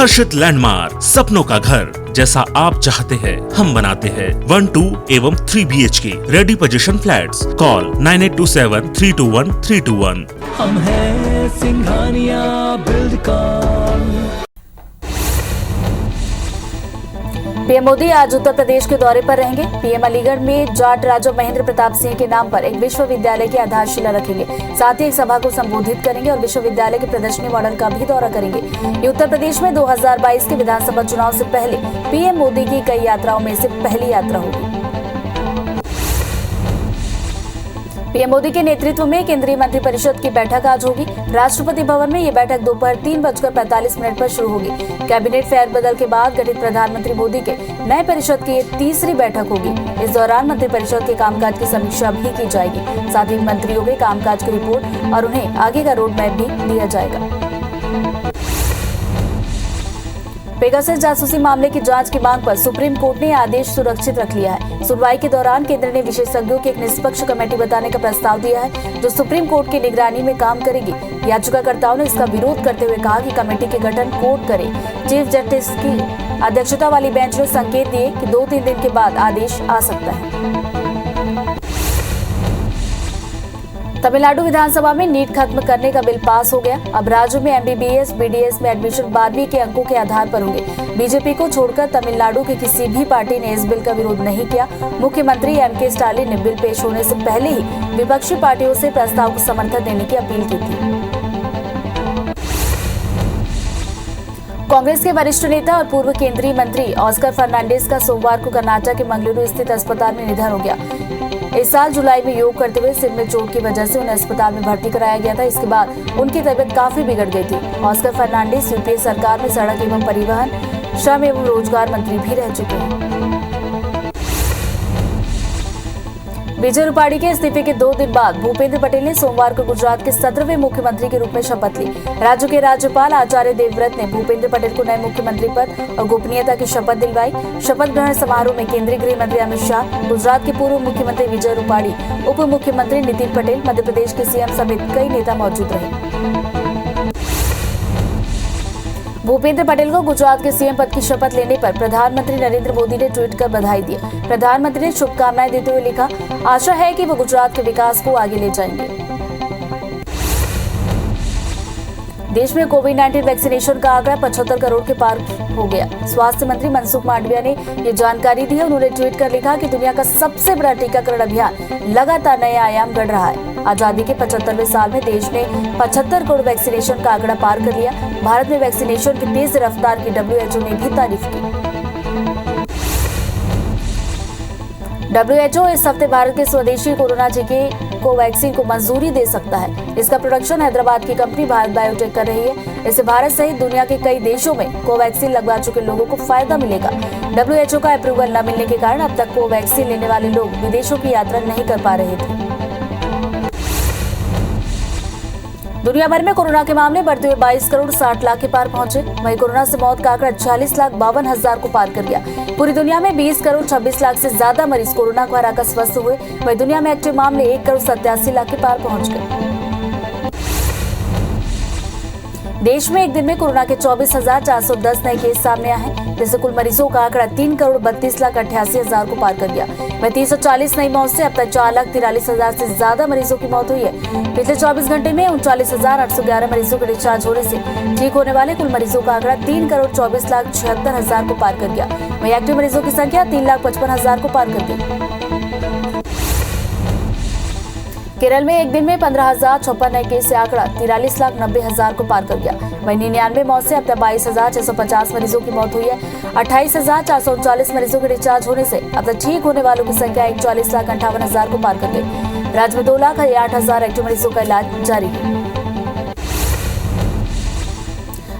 हर्षित landmark, सपनों का घर जैसा आप चाहते हैं हम बनाते हैं। 1, 2 एवं 3 BHK ready position flats. Call 9827321321। हम हैं सिंघानिया बिल्डकॉन। पीएम मोदी आज उत्तर प्रदेश के दौरे पर रहेंगे। पीएम अलीगढ़ में जाट राजा महेंद्र प्रताप सिंह के नाम पर एक विश्वविद्यालय की आधारशिला रखेंगे। साथ ही एक सभा को संबोधित करेंगे और विश्वविद्यालय के प्रदर्शनी मॉडल का भी दौरा करेंगे। ये उत्तर प्रदेश में 2022 के विधानसभा चुनाव से पहले पीएम मोदी की कई यात्राओं में से पहली यात्रा होगी। पीएम मोदी के नेतृत्व में केंद्रीय मंत्रिपरिषद की बैठक आज होगी। राष्ट्रपति भवन में ये बैठक दोपहर 3:45 पर शुरू होगी। कैबिनेट फेरबदल के बाद गठित प्रधानमंत्री मोदी के नए परिषद की ये तीसरी बैठक होगी। इस दौरान मंत्रिपरिषद के कामकाज की समीक्षा भी की जाएगी। साथ ही मंत्रियों के कामकाज की रिपोर्ट और उन्हें आगे का रोड मैप भी दिया जाएगा। पेगासस जासूसी मामले की जांच की मांग पर सुप्रीम कोर्ट ने आदेश सुरक्षित रख लिया है। सुनवाई के दौरान केंद्र ने विशेषज्ञों की एक निष्पक्ष कमेटी बताने का प्रस्ताव दिया है, जो सुप्रीम कोर्ट की निगरानी में काम करेगी। याचिकाकर्ताओं ने इसका विरोध करते हुए कहा कि कमेटी के गठन कोर्ट करे। चीफ जस्टिस की अध्यक्षता वाली बेंच ने संकेत दिए कि 2-3 दिन के बाद आदेश आ सकता है। तमिलनाडु विधानसभा में नीट खत्म करने का बिल पास हो गया। अब राज्य में MBBS, BDS में एडमिशन 12वीं के अंकों के आधार पर होंगे। बीजेपी को छोड़कर तमिलनाडु की किसी भी पार्टी ने इस बिल का विरोध नहीं किया। मुख्यमंत्री MK स्टालिन ने बिल पेश होने से पहले ही विपक्षी पार्टियों से प्रस्ताव को समर्थन देने की अपील की थी। कांग्रेस के वरिष्ठ नेता और पूर्व केंद्रीय मंत्री ऑस्कर फर्नांडिस का सोमवार को कर्नाटक के मंगलुरु स्थित अस्पताल में निधन हो गया। इस साल जुलाई में योग करते हुए सिर में चोट की वजह से उन्हें अस्पताल में भर्ती कराया गया था। इसके बाद उनकी तबीयत काफी बिगड़ गई थी। ऑस्कर फर्नांडिस यूपीए सरकार में सड़क एवं परिवहन, श्रम एवं रोजगार मंत्री भी रह चुके हैं। विजय रूपाणी के इस्तीफे के 2 दिन बाद भूपेंद्र पटेल ने सोमवार को गुजरात के 17वें मुख्यमंत्री के रूप में शपथ ली। राज्य के राज्यपाल आचार्य देवव्रत ने भूपेंद्र पटेल को नए मुख्यमंत्री पद और गोपनीयता की शपथ दिलवाई। शपथ ग्रहण समारोह में केंद्रीय गृह मंत्री अमित शाह, गुजरात के पूर्व मुख्यमंत्री विजय रूपाणी, उप मुख्यमंत्री नितिन पटेल, मध्य प्रदेश के CM समेत कई नेता मौजूद रहे। भूपेंद्र पटेल को गुजरात के CM पद की शपथ लेने पर प्रधानमंत्री नरेंद्र मोदी ने ट्वीट कर बधाई दी। प्रधानमंत्री ने शुभकामनाएं देते हुए लिखा, आशा है कि वो गुजरात के विकास को आगे ले जाएंगे। देश में कोविड-19 वैक्सीनेशन का आंकड़ा 75 करोड़ के पार हो गया। स्वास्थ्य मंत्री मनसुख मांडविया ने ये जानकारी दी है। उन्होंने ट्वीट कर लिखा कि दुनिया का सबसे बड़ा टीकाकरण अभियान लगातार नए आयाम गढ़ रहा है। आजादी के 75वें साल में देश ने 75 करोड़ वैक्सीनेशन का आंकड़ा पार कर लिया। भारत में वैक्सीनेशन की तेज रफ्तार की WHO ने भी तारीफ की। WHO इस हफ्ते भारत के स्वदेशी कोरोना टीके कोवैक्सीन को मंजूरी दे सकता है। इसका प्रोडक्शन हैदराबाद की कंपनी भारत बायोटेक कर रही है। इससे भारत सहित दुनिया के कई देशों में कोवैक्सीन लगवा चुके लोगों को फायदा मिलेगा। WHO का अप्रूवल न मिलने के कारण अब तक कोवैक्सीन लेने वाले लोग विदेशों की यात्रा नहीं कर पा रहे थे। दुनिया भर में कोरोना के मामले बढ़ते हुए 22 करोड़ 60 लाख के पार पहुंचे। वहीं कोरोना से मौत का आंकड़ा 40,52,000 को पार कर गया। पूरी दुनिया में 20 करोड़ 26 लाख से ज्यादा मरीज कोरोना को हराकर स्वस्थ हुए। वहीं दुनिया में एक्टिव मामले 1 करोड़ 87 लाख के पार पहुंच गए। देश में एक दिन में कोरोना के 24,410 नए केस सामने आए हैं, जिससे कुल मरीजों का आंकड़ा 3 करोड़ 32,88,000 को पार कर गया। वहीं 340 नई मौत से अब तक 4,43,000 से ज्यादा मरीजों की मौत हुई है। पिछले 24 घंटे में 39,811 मरीजों के डिस्चार्ज होने से ठीक होने वाले कुल मरीजों का आंकड़ा 3 करोड़ 24,76,000 को पार कर गया। वहीं एक्टिव मरीजों की संख्या 3,55,000 को पार कर गई। केरल में एक दिन में 15,056 नए केस से आंकड़ा 43,90,000 को पार कर गया। वहीं 99 मौत से अब तक 22,650 मरीजों की मौत हुई है। 28,439 मरीजों के डिस्चार्ज होने से अब तक ठीक होने वालों की संख्या 41,58,000 को पार कर गई। राज्य में 2,08,000 एक्टिव मरीजों का इलाज जारी है।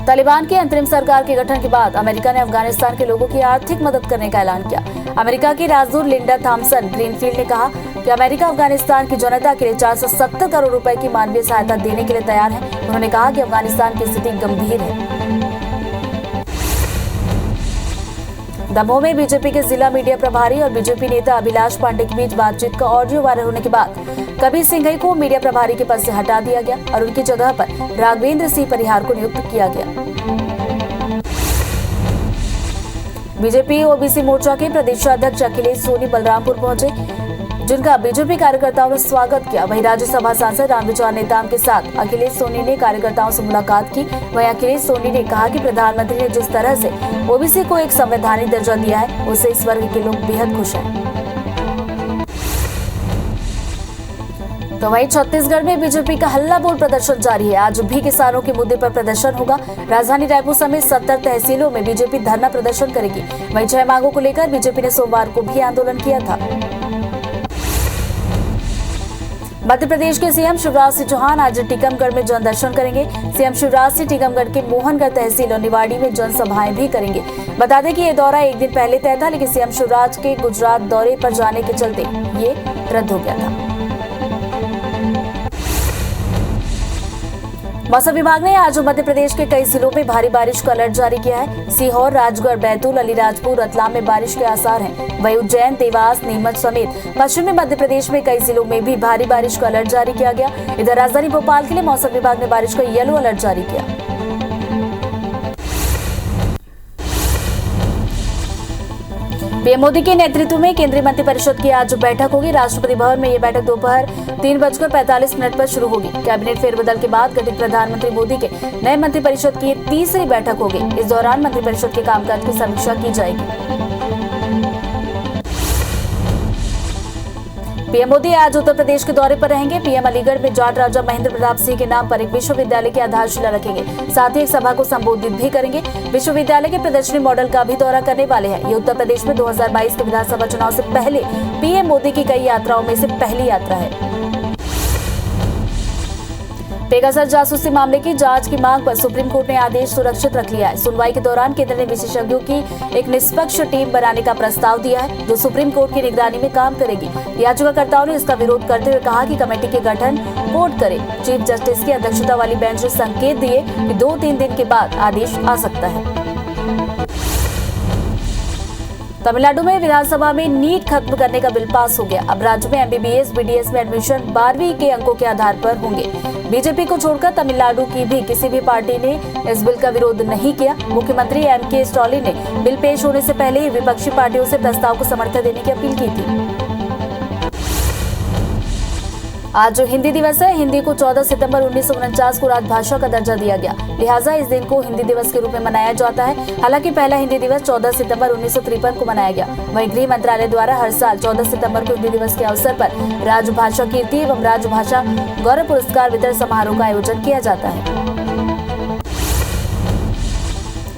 तालिबान की अंतरिम सरकार के गठन के बाद अमेरिका ने अफगानिस्तान के लोगों की आर्थिक मदद करने का ऐलान किया। अमेरिका की राजदूत लिंडा थॉम्सन ग्रीनफील्ड ने कहा कि अमेरिका अफगानिस्तान की जनता के लिए 470 करोड़ रुपए की मानवीय सहायता देने के लिए तैयार है। उन्होंने कहा कि अफगानिस्तान की स्थिति गंभीर है। दमोह में बीजेपी के जिला मीडिया प्रभारी और बीजेपी नेता अभिलाष पांडे के बीच बातचीत का ऑडियो वायरल होने के बाद कबीर सिंघई को मीडिया प्रभारी के पद से हटा दिया गया और उनकी जगह पर राघवेंद्र सिंह परिहार को नियुक्त किया गया। बीजेपी ओबीसी मोर्चा के प्रदेशाध्यक्ष अखिलेश सोनी बलरामपुर पहुंचे, जिनका बीजेपी कार्यकर्ताओं ने स्वागत किया। वहीं राज्यसभा सांसद रामविचार नेताम के साथ अखिलेश सोनी ने कार्यकर्ताओं से मुलाकात की। वहीं अखिलेश सोनी ने कहा कि प्रधानमंत्री ने जिस तरह से ओबीसी को एक संवैधानिक दर्जा दिया है, उससे इस वर्ग के लोग बेहद खुश हैं। तो वहीं छत्तीसगढ़ में बीजेपी का हल्ला बोल प्रदर्शन जारी है। आज भी किसानों के मुद्दे पर प्रदर्शन होगा। राजधानी रायपुर समेत 70 तहसीलों में बीजेपी धरना प्रदर्शन करेगी। वहीं 6 मांगों को लेकर बीजेपी ने सोमवार को भी आंदोलन किया था। मध्य प्रदेश के सीएम शिवराज सिंह चौहान आज टीकमगढ़ में जनदर्शन करेंगे। सीएम शिवराज सिंह टीकमगढ़ के मोहनगढ़ तहसील और निवाड़ी में जनसभाएं भी करेंगे। बता दें कि ये दौरा एक दिन पहले तय था, लेकिन सीएम शिवराज के गुजरात दौरे पर जाने के चलते ये रद्द हो गया था। मौसम विभाग ने आज मध्य प्रदेश के कई जिलों में भारी बारिश का अलर्ट जारी किया है। सीहोर, राजगढ़, बैतूल, अलीराजपुर, रतलाम में बारिश के आसार हैं। वहीं उज्जैन, देवास, नीमच समेत पश्चिमी मध्य प्रदेश में कई जिलों में भी भारी बारिश का अलर्ट जारी किया गया। इधर राजधानी भोपाल के लिए मौसम विभाग ने बारिश का येलो अलर्ट जारी किया। पीएम मोदी के नेतृत्व में केंद्रीय मंत्रिपरिषद की आज बैठक होगी। राष्ट्रपति भवन में यह बैठक दोपहर 3:45 पर शुरू होगी। कैबिनेट फेरबदल के बाद गठित प्रधानमंत्री मोदी के नए मंत्रिपरिषद की तीसरी बैठक होगी। इस दौरान मंत्रिपरिषद के कामकाज की समीक्षा की जाएगी। पीएम मोदी आज उत्तर प्रदेश के दौरे पर रहेंगे। पीएम अलीगढ़ में जाट राजा महेंद्र प्रताप सिंह के नाम पर एक विश्वविद्यालय की आधारशिला रखेंगे। साथ ही एक सभा को संबोधित भी करेंगे। विश्वविद्यालय के प्रदर्शनी मॉडल का भी दौरा करने वाले हैं। ये उत्तर प्रदेश में 2022 के विधानसभा चुनाव से पहले पीएम मोदी की कई यात्राओं में से पहली यात्रा है। पेगासस जासूसी मामले की जांच की मांग पर सुप्रीम कोर्ट ने आदेश सुरक्षित रख लिया है। सुनवाई के दौरान केंद्र ने विशेषज्ञों की एक निष्पक्ष टीम बनाने का प्रस्ताव दिया है, जो सुप्रीम कोर्ट की निगरानी में काम करेगी। याचिकाकर्ताओं ने इसका विरोध करते हुए कहा कि कमेटी के गठन कोर्ट करे। चीफ जस्टिस की अध्यक्षता वाली बेंच ने संकेत दिए कि 2-3 दिन के बाद आदेश आ सकता है। तमिलनाडु में विधानसभा में नीट खत्म करने का बिल पास हो गया। अब राज्य में एमबीबीएस, बीडीएस में एडमिशन 12वीं के अंकों के आधार पर होंगे। बीजेपी को छोड़कर तमिलनाडु की भी किसी भी पार्टी ने इस बिल का विरोध नहीं किया। मुख्यमंत्री एमके स्टालिन ने बिल पेश होने से पहले ही विपक्षी पार्टियों से प्रस्ताव को समर्थन देने की अपील की थी। आज हिंदी दिवस है। हिंदी को 14 सितंबर 1949 को राजभाषा का दर्जा दिया गया, लिहाजा इस दिन को हिंदी दिवस के रूप में मनाया जाता है। हालांकि पहला हिंदी दिवस 14 सितंबर 1953 को मनाया गया। वहीं गृह मंत्रालय द्वारा हर साल 14 सितंबर को हिंदी दिवस के अवसर पर राजभाषा कीर्ति एवं राजभाषा गौरव पुरस्कार वितरण समारोह का आयोजन किया जाता है।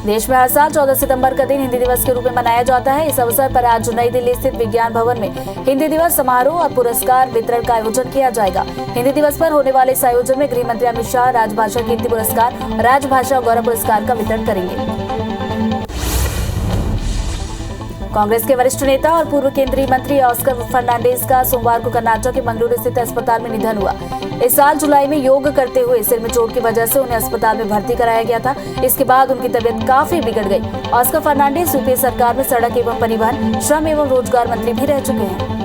देश में हर साल 14 सितंबर का दिन हिंदी दिवस के रूप में मनाया जाता है। इस अवसर पर आज नई दिल्ली स्थित विज्ञान भवन में हिंदी दिवस समारोह और पुरस्कार वितरण का आयोजन किया जाएगा। हिंदी दिवस पर होने वाले इस आयोजन में गृह मंत्री अमित शाह राजभाषा कीर्ति पुरस्कार, राजभाषा गौरव पुरस्कार का वितरण करेंगे। कांग्रेस के वरिष्ठ नेता और पूर्व केंद्रीय मंत्री ऑस्कर फर्नांडिस का सोमवार को कर्नाटक के मंगलुरु स्थित अस्पताल में निधन हुआ। इस साल जुलाई में योग करते हुए सिर में चोट की वजह से उन्हें अस्पताल में भर्ती कराया गया था। इसके बाद उनकी तबीयत काफी बिगड़ गई। ऑस्कर फर्नांडिस यूपीए सरकार में सड़क एवं परिवहन, श्रम एवं रोजगार मंत्री भी रह चुके हैं।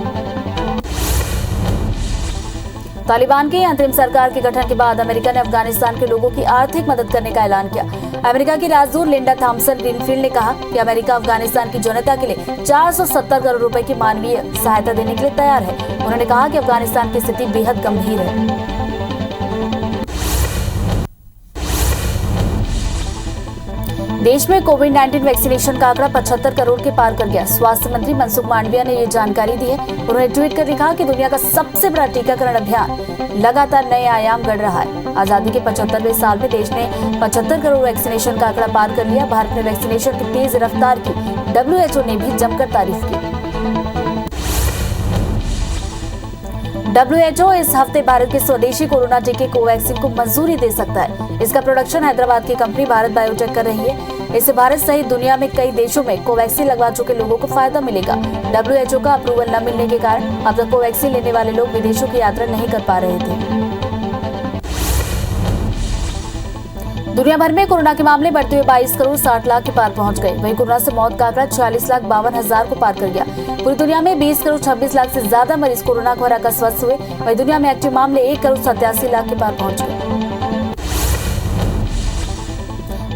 तालिबान की अंतरिम सरकार के गठन के बाद अमेरिका ने अफगानिस्तान के लोगों की आर्थिक मदद करने का ऐलान किया। अमेरिका की राजदूत लिंडा थॉम्सन ग्रीनफील्ड ने कहा कि अमेरिका अफगानिस्तान की जनता के लिए 470 करोड़ रुपए की मानवीय सहायता देने के लिए तैयार है। उन्होंने कहा कि अफगानिस्तान की स्थिति बेहद गंभीर है। देश में कोविड-19 वैक्सीनेशन का आंकड़ा 75 करोड़ के पार कर गया। स्वास्थ्य मंत्री मनसुख मांडविया ने ये जानकारी दी है। उन्होंने ट्वीट कर कहा कि दुनिया का सबसे बड़ा टीकाकरण अभियान लगातार नए आयाम गढ़ रहा है। आजादी के 75वें साल में देश ने 75 करोड़ वैक्सीनेशन का आंकड़ा पार कर लिया। भारत में वैक्सीनेशन की तेज रफ्तार की WHO ने भी जमकर तारीफ की। WHO इस हफ्ते भारत के स्वदेशी कोरोना टीके कोवैक्सीन को मंजूरी दे सकता है। इसका प्रोडक्शन हैदराबाद की कंपनी भारत बायोटेक कर रही है। इससे भारत सहित दुनिया में कई देशों में कोवैक्सीन लगवा चुके लोगों को फायदा मिलेगा। WHO का अप्रूवल न मिलने के कारण अब तक कोवैक्सीन लेने वाले लोग विदेशों की यात्रा नहीं कर पा रहे थे। दुनिया भर में कोरोना के मामले बढ़ते हुए 22 करोड़ 60 लाख के पार पहुंच गए। वहीं कोरोना से मौत का आंकड़ा 46,52,000 को पार कर गया। पूरी दुनिया में 20 करोड़ 26 लाख से ज्यादा मरीज कोरोना को हराकर स्वस्थ हुए। वहीं दुनिया में एक्टिव मामले 1 करोड़ 87 लाख के पार पहुंच गए।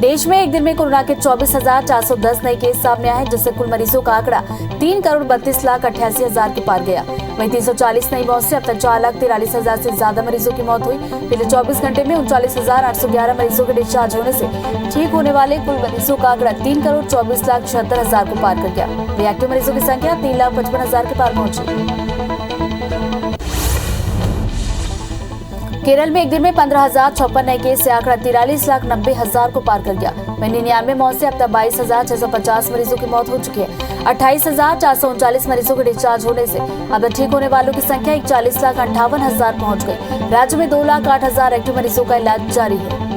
देश में एक दिन में कोरोना के 24,410 नए केस सामने आए, जिससे कुल मरीजों का आंकड़ा 3,32,88,000 के पार गया। वहीं 340 नई मौत से अब तक 4,43,000 से ज्यादा मरीजों की मौत हुई। पिछले 24 घंटे में 39,811 मरीजों के डिस्चार्ज होने से ठीक होने वाले कुल मरीजों का आंकड़ा 3,24,76,000 को पार कर गया। वहीं एक्टिव मरीजों की संख्या 3,55,000 के पार पहुंची। केरल में एक दिन में 15,056 नए केस से आंकड़ा 43,90,000 को पार कर गया। वहीं 99 मौत से अब तक 22,650 मरीजों की मौत हो चुकी है। 28,439 मरीजों के डिस्चार्ज होने से अब तक ठीक होने वालों की संख्या 41,58,000 पहुंच गई। राज्य में 2,08,000 एक्टिव मरीजों का इलाज जारी है।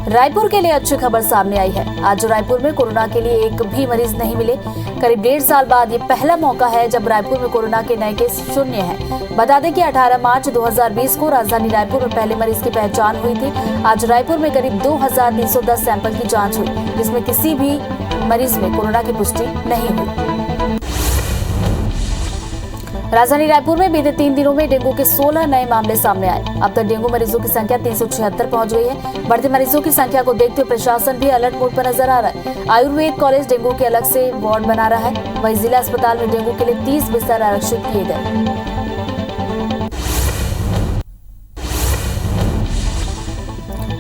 रायपुर के लिए अच्छी खबर सामने आई है। आज रायपुर में कोरोना के लिए एक भी मरीज नहीं मिले। करीब 1.5 साल बाद ये पहला मौका है जब रायपुर में कोरोना के नए केस शून्य हैं। बता दें कि 18 मार्च 2020 को राजधानी रायपुर में पहले मरीज की पहचान हुई थी। आज रायपुर में करीब 2,310 सैंपल की जांच हुई, जिसमें किसी भी मरीज में कोरोना की पुष्टि नहीं हुई। राजधानी रायपुर में बीते 3 दिनों में डेंगू के 16 नए मामले सामने आए। अब तक डेंगू मरीजों की संख्या 376 पहुंच गई है। बढ़ते मरीजों की संख्या को देखते हुए प्रशासन भी अलर्ट मोड पर नजर आ रहा है। आयुर्वेद कॉलेज डेंगू के अलग से वार्ड बना रहा है। वहीं जिला अस्पताल में डेंगू के लिए 30 बिस्तर आरक्षित किए गए।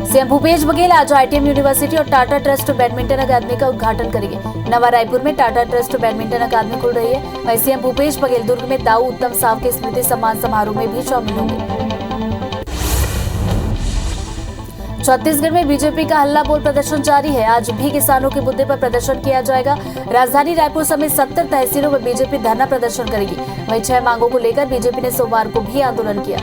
सीएम भूपेश बघेल आज आईटीएम यूनिवर्सिटी और टाटा ट्रस्ट बैडमिंटन अकादमी का उद्घाटन करेंगे। नवा रायपुर में टाटा ट्रस्ट बैडमिंटन अकादमी खुल रही है। वहीं सीएम भूपेश बघेल दुर्ग में दाऊ उत्तम साव के स्मृति सम्मान समारोह में भी शामिल होंगे। छत्तीसगढ़ में बीजेपी का हल्ला बोल प्रदर्शन जारी है। आज भी किसानों के मुद्दे पर प्रदर्शन किया जाएगा। राजधानी रायपुर समेत 70 तहसीलों में बीजेपी धरना प्रदर्शन करेगी। वहीं 6 मांगों को लेकर बीजेपी ने सोमवार को भी आंदोलन किया।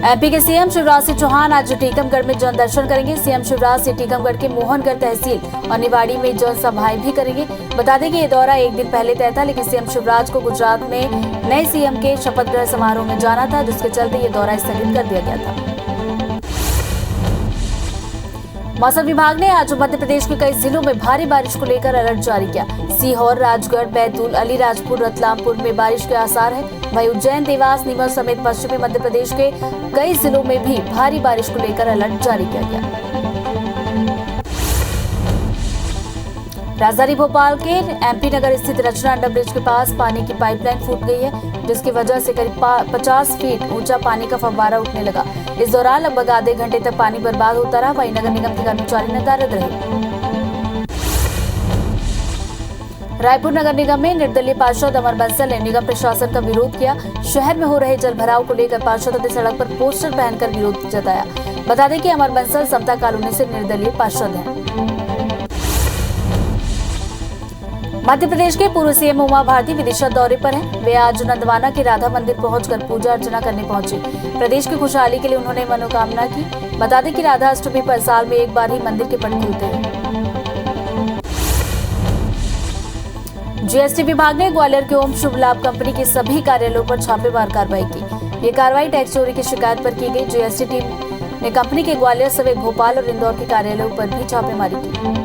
एमपी के सीएम शिवराज सिंह चौहान आज टीकमगढ़ में जन दर्शन करेंगे। सीएम शिवराज सिंह टीकमगढ़ के मोहनगढ़ तहसील और निवाड़ी में जनसभाएं भी करेंगे। बता दें कि ये दौरा एक दिन पहले तय था, लेकिन सीएम शिवराज को गुजरात में नए सीएम के शपथ ग्रहण समारोह में जाना था, जिसके चलते ये दौरा स्थगित कर दिया गया था। मौसम विभाग ने आज मध्य प्रदेश के कई जिलों में भारी बारिश को लेकर अलर्ट जारी किया। सीहोर, राजगढ़, बैतूल, अलीराजपुर, रतलामपुर में बारिश के आसार है। वहीं उज्जैन, देवास, नीमच समेत पश्चिमी मध्य प्रदेश के कई जिलों में भी भारी बारिश को लेकर अलर्ट जारी किया गया। राजधानी भोपाल के एमपी नगर स्थित रचना अंडर ब्रिज के पास पानी की पाइपलाइन फूट गई है, जिसकी वजह से करीब 50 फीट ऊंचा पानी का फव्वारा उठने लगा। इस दौरान लगभग आधे घंटे तक पानी बर्बाद होता रहा। वहीं नगर निगम के कर्मचारी नदारद रहे। रायपुर नगर निगम में निर्दलीय पार्षद अमर बंसल ने निगम प्रशासन का विरोध किया। शहर में हो रहे जलभराव को लेकर पार्षदों ने सड़क पर पोस्टर पहनकर विरोध जताया। बता दें कि अमर बंसल समता कॉलोनी से निर्दलीय पार्षद हैं। मध्य प्रदेश के पूर्व सीएम उमा भारती विदिशा दौरे पर हैं। वे आज नंदवाना के राधा मंदिर पहुंचकर पूजा अर्चना करने पहुंची। प्रदेश की खुशहाली के लिए उन्होंने मनोकामना की। बता दें कि राधा अष्टमी पर साल में एक बार ही मंदिर के पट खुलते हैं। जीएसटी विभाग ने ग्वालियर के ओम शुभ लाभ कंपनी के सभी कार्यालयों पर छापेमार कार्रवाई की। ये कार्रवाई टैक्स चोरी की शिकायत पर की गई। जीएसटी टीम ने कंपनी के ग्वालियर समेत भोपाल और इंदौर के कार्यालयों पर भी छापेमारी की।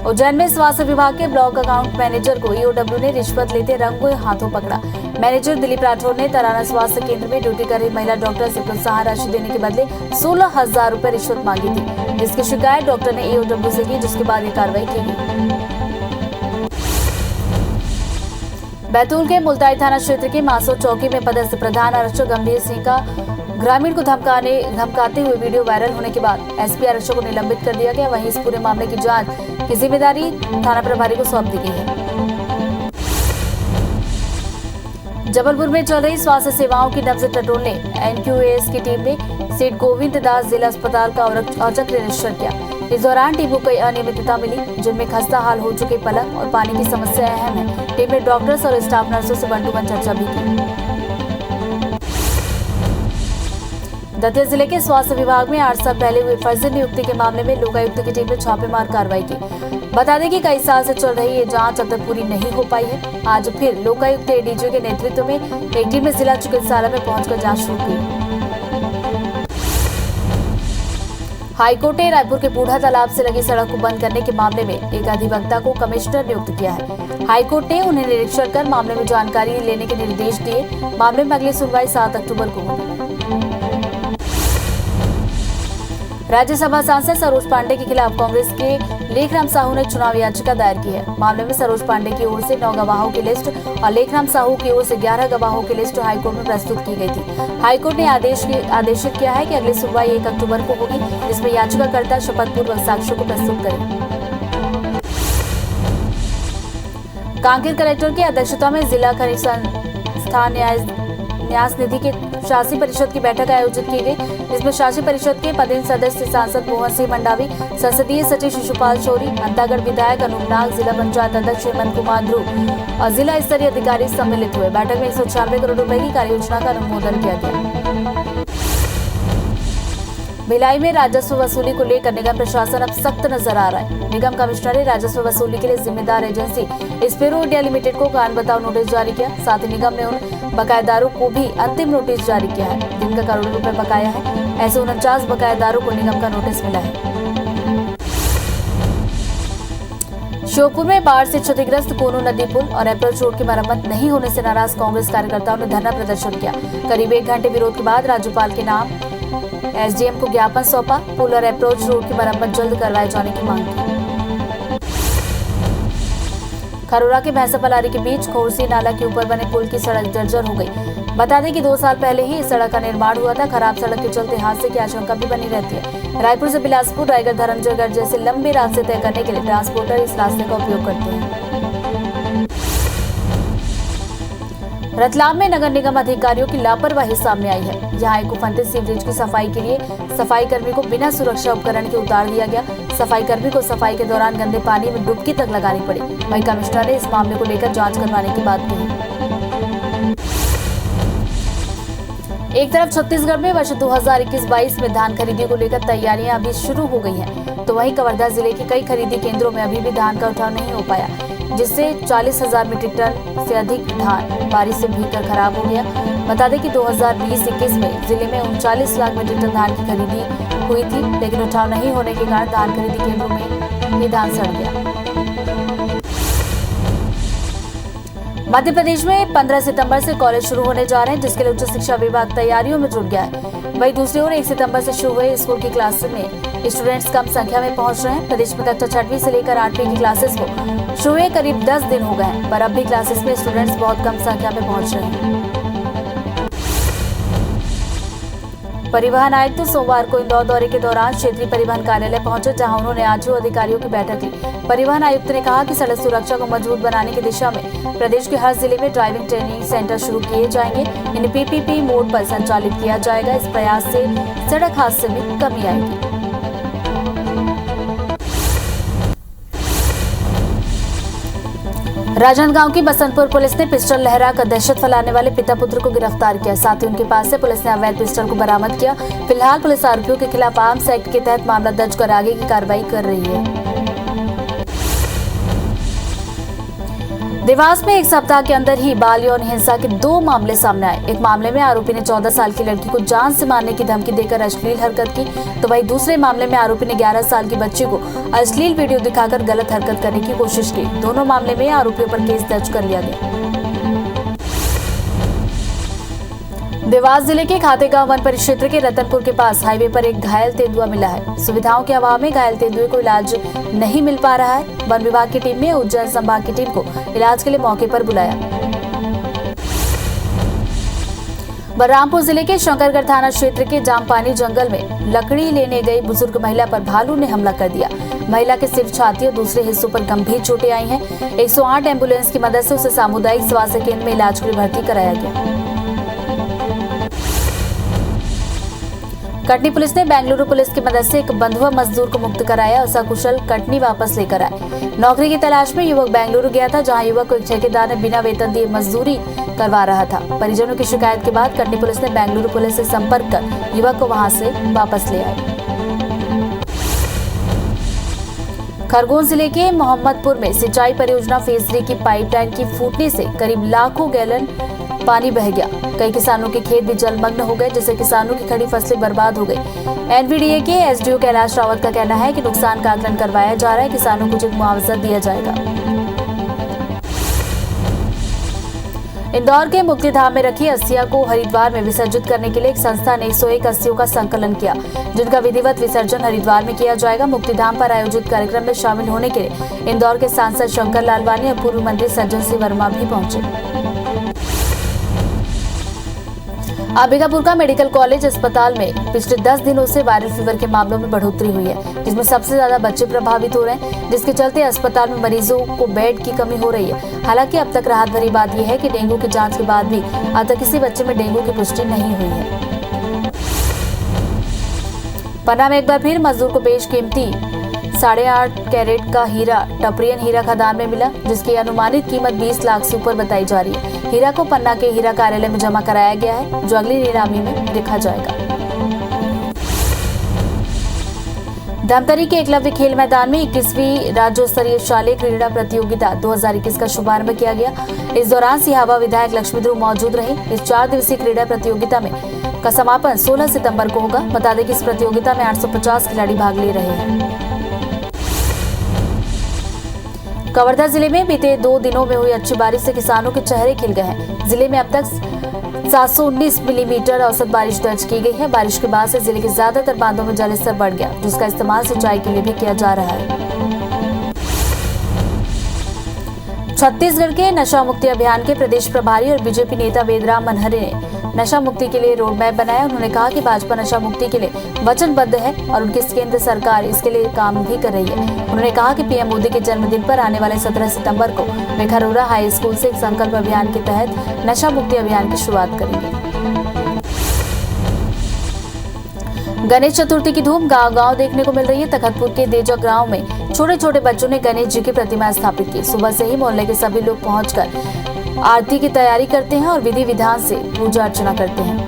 उज्जैन में स्वास्थ्य विभाग के ब्लॉक अकाउंट मैनेजर को ईओडब्ल्यू ने रिश्वत लेते रंगों हाथों पकड़ा। मैनेजर दिलीप राठौर ने तराना स्वास्थ्य केंद्र में ड्यूटी कर रही महिला डॉक्टर से प्रोत्साहन राशि देने के बदले 16,000 रुपए रिश्वत मांगी थी, जिसकी शिकायत डॉक्टर ने ईओडब्ल्यू से की, जिसके बाद ये कार्रवाई की गई। बैतूल के मुल्ताई थाना क्षेत्र के मासो चौकी में पदस्थ प्रधान आरक्षक गंभीर सिंह का ग्रामीण को धमकाते हुए वीडियो वायरल होने के बाद एसपी आरक्षक को निलंबित कर दिया गया। वहीं इस पूरे मामले की जांच की जिम्मेदारी थाना प्रभारी को सौंप दी गई है। जबलपुर में चल रही स्वास्थ्य सेवाओं की नब्ज टटोलने एनक्यूएस की टीम ने सेठ गोविंद दास जिला अस्पताल का औचक निरीक्षण किया। इस दौरान टीम को कई अनियमितता मिली, जिनमें खस्ता हाल हो चुके पलंग और पानी की समस्या अहम है। टीम ने डॉक्टर्स और स्टाफ नर्सों से 1-to-1 चर्चा भी की। दतिया जिले के स्वास्थ्य विभाग में 8 साल पहले हुई फर्जी नियुक्ति के मामले में लोकायुक्त की टीम ने छापेमार कार्रवाई की। बता दें कि कई साल से चल रही ये जांच अब तक पूरी नहीं हो पाई है। आज फिर लोकायुक्त एडीजी के नेतृत्व में एक टीम ने जिला चिकित्सालय में पहुंचकर जांच शुरू की। हाईकोर्ट ने रायपुर के बूढ़ा तालाब से लगी सड़क को बंद करने के मामले में एक अधिवक्ता को कमिश्नर नियुक्त किया है। हाईकोर्ट ने उन्हें निरीक्षण कर मामले में जानकारी लेने के निर्देश दिए। मामले में अगली सुनवाई 7 अक्टूबर को होगी। राज्यसभा सांसद सरोज पांडे के खिलाफ कांग्रेस के लेखराम साहू ने चुनाव याचिका दायर की है। मामले में सरोज पांडे की ओर से 9 गवाहों की लिस्ट और लेखराम साहू की ओर से 11 गवाहों की लिस्ट हाईकोर्ट में प्रस्तुत की गई थी। हाईकोर्ट ने आदेशित किया है कि अगली सुनवाई 1 अक्टूबर को होगी, जिसमें याचिकाकर्ता शपथ पूर्वक साक्ष्यों को प्रस्तुत करें। कांकेर कलेक्टर की अध्यक्षता में जिला खनिज संस्थान न्यास निधि के शासी परिषद की बैठक आयोजित की गई, जिसमें शासी परिषद के पदेन सदस्य सांसद मोहन सिंह मंडावी, संसदीय सचिव शिशुपाल शौरी, अंतागढ़ विधायक अनूपनाग, जिला पंचायत अध्यक्ष हेमंत कुमार ध्रुव और जिला स्तरीय अधिकारी सम्मिलित हुए। बैठक में 196 करोड़ रुपए की कार्य योजना का अनुमोदन किया गया। भिलाई में राजस्व वसूली को लेकर निगम प्रशासन अब सख्त नजर आ रहा है। निगम कमिश्नर ने राजस्व वसूली के लिए जिम्मेदार एजेंसी स्पेरो इंडिया लिमिटेड को कारण बताओ नोटिस जारी किया। साथ ही निगम ने उन बकायेदारों को भी अंतिम नोटिस जारी किया है जिनका करोड़ों रुपए बकाया है। ऐसे 49 बकायेदारों को निगम का नोटिस मिला है। श्योपुर में बाढ़ से क्षतिग्रस्त कोनू नदी पुल और अप्रोच रोड की मरम्मत नहीं होने से नाराज कांग्रेस कार्यकर्ताओं ने धरना प्रदर्शन किया। करीब 1 घंटे विरोध के बाद राज्यपाल के नाम एसडीएम को ज्ञापन सौंपा। पुल और अप्रोच रोड की मरम्मत जल्द करवाए जाने की मांग की। खरोरा के भैंसा पलारी के बीच खोरसी नाला के ऊपर बने पुल की सड़क जर्जर हो गई। बता दें कि 2 साल पहले ही इस सड़क का निर्माण हुआ था। खराब सड़क के चलते हादसे की आशंका भी बनी रहती है। रायपुर से बिलासपुर, रायगढ़, धर्मजयगढ़ जैसे लंबे रास्ते तय करने के लिए ट्रांसपोर्टर इस रास्ते का उपयोग करते हैं। रतलाम में नगर निगम अधिकारियों की लापरवाही सामने आई है। यहाँ एक उफनते सीवरेज की सफाई के लिए सफाई कर्मी को बिना सुरक्षा उपकरण के उतार दिया गया। सफाई कर्मी को सफाई के दौरान गंदे पानी में डुबकी तक लगानी पड़ी। वहीं कमिश्नर ने इस मामले को लेकर जांच करवाने की बात कही। एक तरफ छत्तीसगढ़ में वर्ष 2021-22 में धान खरीदी को लेकर तैयारियां अभी शुरू हो गई हैं, तो वहीं कवर्धा जिले के कई खरीदी केंद्रों में अभी भी धान का उठाव नहीं हो पाया, जिससे 40,000 मीट्रिक टन से अधिक धान बारिश से भीगकर खराब हो गया। बता दें कि 2020-21 में जिले में 39 लाख मीट्रिक टन धान की खरीदी हुई थी, लेकिन उठाव नहीं होने के कारण धान खरीदी केंद्रों में ही धान सड़ गया। मध्य प्रदेश में 15 सितंबर से कॉलेज शुरू होने जा रहे हैं, जिसके लिए उच्च शिक्षा विभाग तैयारियों में जुट गया है। वहीं दूसरी ओर 1 सितंबर से शुरू हुए स्कूल की क्लास में स्टूडेंट्स कम संख्या में पहुंच रहे हैं। प्रदेश में कक्षा 6वीं से लेकर 8वीं की क्लासेस को शुरू हुए करीब 10 दिन हो गए हैं, पर अब भी क्लासेस में स्टूडेंट्स बहुत कम संख्या में पहुंच रहे हैं। परिवहन आयुक्त तो सोमवार को इंदौर दौरे के दौरान क्षेत्रीय परिवहन कार्यालय पहुंचे, जहां उन्होंने आरटीओ अधिकारियों की बैठक ली। परिवहन आयुक्त ने कहा कि सड़क सुरक्षा को मजबूत बनाने की दिशा में प्रदेश के हर जिले में ड्राइविंग ट्रेनिंग सेंटर शुरू किए जाएंगे। इन्हें पीपीपी मोड पर संचालित किया जाएगा। इस प्रयास से सड़क हादसे में कमी आएगी। राजनांदगांव की बसंतपुर पुलिस ने पिस्टल लहराकर दहशत फैलाने वाले पिता पुत्र को गिरफ्तार किया। साथ ही उनके पास से पुलिस ने अवैध पिस्टल को बरामद किया। फिलहाल पुलिस आरोपियों के खिलाफ आर्म्स एक्ट के तहत मामला दर्ज कर आगे की कार्रवाई कर रही है। देवास में एक सप्ताह के अंदर ही बाल यौन हिंसा के 2 मामले सामने आए। एक मामले में आरोपी ने 14 साल की लड़की को जान से मारने की धमकी देकर अश्लील हरकत की, तो वहीं दूसरे मामले में आरोपी ने 11 साल की बच्ची को अश्लील वीडियो दिखाकर गलत हरकत करने की कोशिश की। दोनों मामले में आरोपियों पर केस दर्ज कर लिया गया। देवास जिले के खातेगांव वन परिक्षेत्र के रतनपुर के पास हाईवे पर एक घायल तेंदुआ मिला है। सुविधाओं के अभाव में घायल तेंदुए को इलाज नहीं मिल पा रहा है। वन विभाग की टीम ने उज्जैन संभाग की टीम को इलाज के लिए मौके पर बुलाया। बलरामपुर जिले के शंकरगढ़ थाना क्षेत्र के जामपानी जंगल में लकड़ी लेने गई बुजुर्ग महिला पर भालू ने हमला कर दिया। महिला के सिर, छाती और दूसरे हिस्सों पर गंभीर चोटें आई हैं। 108 एम्बुलेंस की मदद से उसे सामुदायिक स्वास्थ्य केंद्र में इलाज के लिए भर्ती कराया गया। कटनी पुलिस ने बेंगलुरु पुलिस की मदद से एक बंधुआ मजदूर को मुक्त कराया और सकुशल कटनी वापस लेकर आए। नौकरी की तलाश में युवक बेंगलुरु गया था, जहां युवक को एक ठेकेदार ने बिना वेतन दिए मजदूरी करवा रहा था। परिजनों की शिकायत के बाद कटनी पुलिस ने बेंगलुरु पुलिस से संपर्क कर युवक को वहां से वापस ले आए। खरगोन जिले के मोहम्मदपुर में सिंचाई परियोजना फेज 3 की पाइपलाइन की फूटने से करीब लाखों गैलन पानी बह गया। कई किसानों के खेत भी जलमग्न हो गए, जिससे किसानों की खड़ी फसलें बर्बाद हो गई। एनवीडीए के एसडीओ कैलाश रावत का कहना है कि नुकसान का आकलन करवाया जा रहा है, किसानों को उचित मुआवजा दिया जाएगा। इंदौर के मुक्तिधाम में रखी अस्थियां को हरिद्वार में विसर्जित करने के लिए एक संस्था ने 101 अस्थियों का संकलन किया, जिनका विधिवत विसर्जन हरिद्वार में किया जाएगा। मुक्तिधाम पर आयोजित कार्यक्रम में शामिल होने के लिए इंदौर के सांसद शंकर लालवानी और पूर्व मंत्री सज्जन सिंह वर्मा भी पहुंचे। अंबिकापुर का मेडिकल कॉलेज अस्पताल में पिछले 10 दिनों से वायरल फीवर के मामलों में बढ़ोतरी हुई है, जिसमें सबसे ज्यादा बच्चे प्रभावित हो रहे हैं, जिसके चलते अस्पताल में मरीजों को बेड की कमी हो रही है। हालांकि अब तक राहत भरी बात यह है कि डेंगू की जांच के बाद भी अब तक किसी बच्चे में डेंगू की पुष्टि नहीं हुई है। पन्ना में एक बार फिर मजदूर को बेशकीमती 8.5 कैरेट का हीरा टपरियन हीरा खदान में मिला, जिसकी अनुमानित कीमत 20 लाख से ऊपर बताई जा रही है। हीरा को पन्ना के हीरा कार्यालय में जमा कराया गया है, जो अगली नीलामी में देखा जाएगा। धमतरी के एकलव्य खेल मैदान में 21वीं राज्य स्तरीय शालेय क्रीड़ा प्रतियोगिता 2021 का शुभारंभ किया गया। इस दौरान सिहावा विधायक लक्ष्मी ध्रुव मौजूद रहे। इस 4 दिवसीय क्रीड़ा प्रतियोगिता में का समापन 16 सितंबर को होगा। बता दें कि इस प्रतियोगिता में 850 खिलाड़ी भाग ले रहे हैं। कवर्धा जिले में बीते 2 दिनों में हुई अच्छी बारिश से किसानों के चेहरे खिल गए हैं। जिले में अब तक 719 मिलीमीटर औसत बारिश दर्ज की गई है। बारिश के बाद से जिले के ज्यादातर बांधों में जलस्तर बढ़ गया, जिसका इस्तेमाल सिंचाई के लिए भी किया जा रहा है। छत्तीसगढ़ के नशा मुक्ति अभियान के प्रदेश प्रभारी और बीजेपी नेता वेदराम मनहरे ने नशा मुक्ति के लिए रोड मैप बनाया। उन्होंने कहा कि भाजपा नशा मुक्ति के लिए वचनबद्ध है और उनकी केंद्र सरकार इसके लिए काम भी कर रही है। उन्होंने कहा कि पीएम मोदी के जन्मदिन पर आने वाले 17 सितंबर को वे खरोरा हाई स्कूल से एक संकल्प अभियान के तहत नशा मुक्ति अभियान की शुरुआत करेंगे। गणेश चतुर्थी की धूम गांव-गांव देखने को मिल रही है। तखतपुर के देजा गांव में छोटे छोटे बच्चों ने गणेश जी की प्रतिमा स्थापित की। सुबह से ही मोहल्ले के सभी लोग पहुंचकर आरती की तैयारी करते हैं और विधि विधान से पूजा अर्चना करते हैं।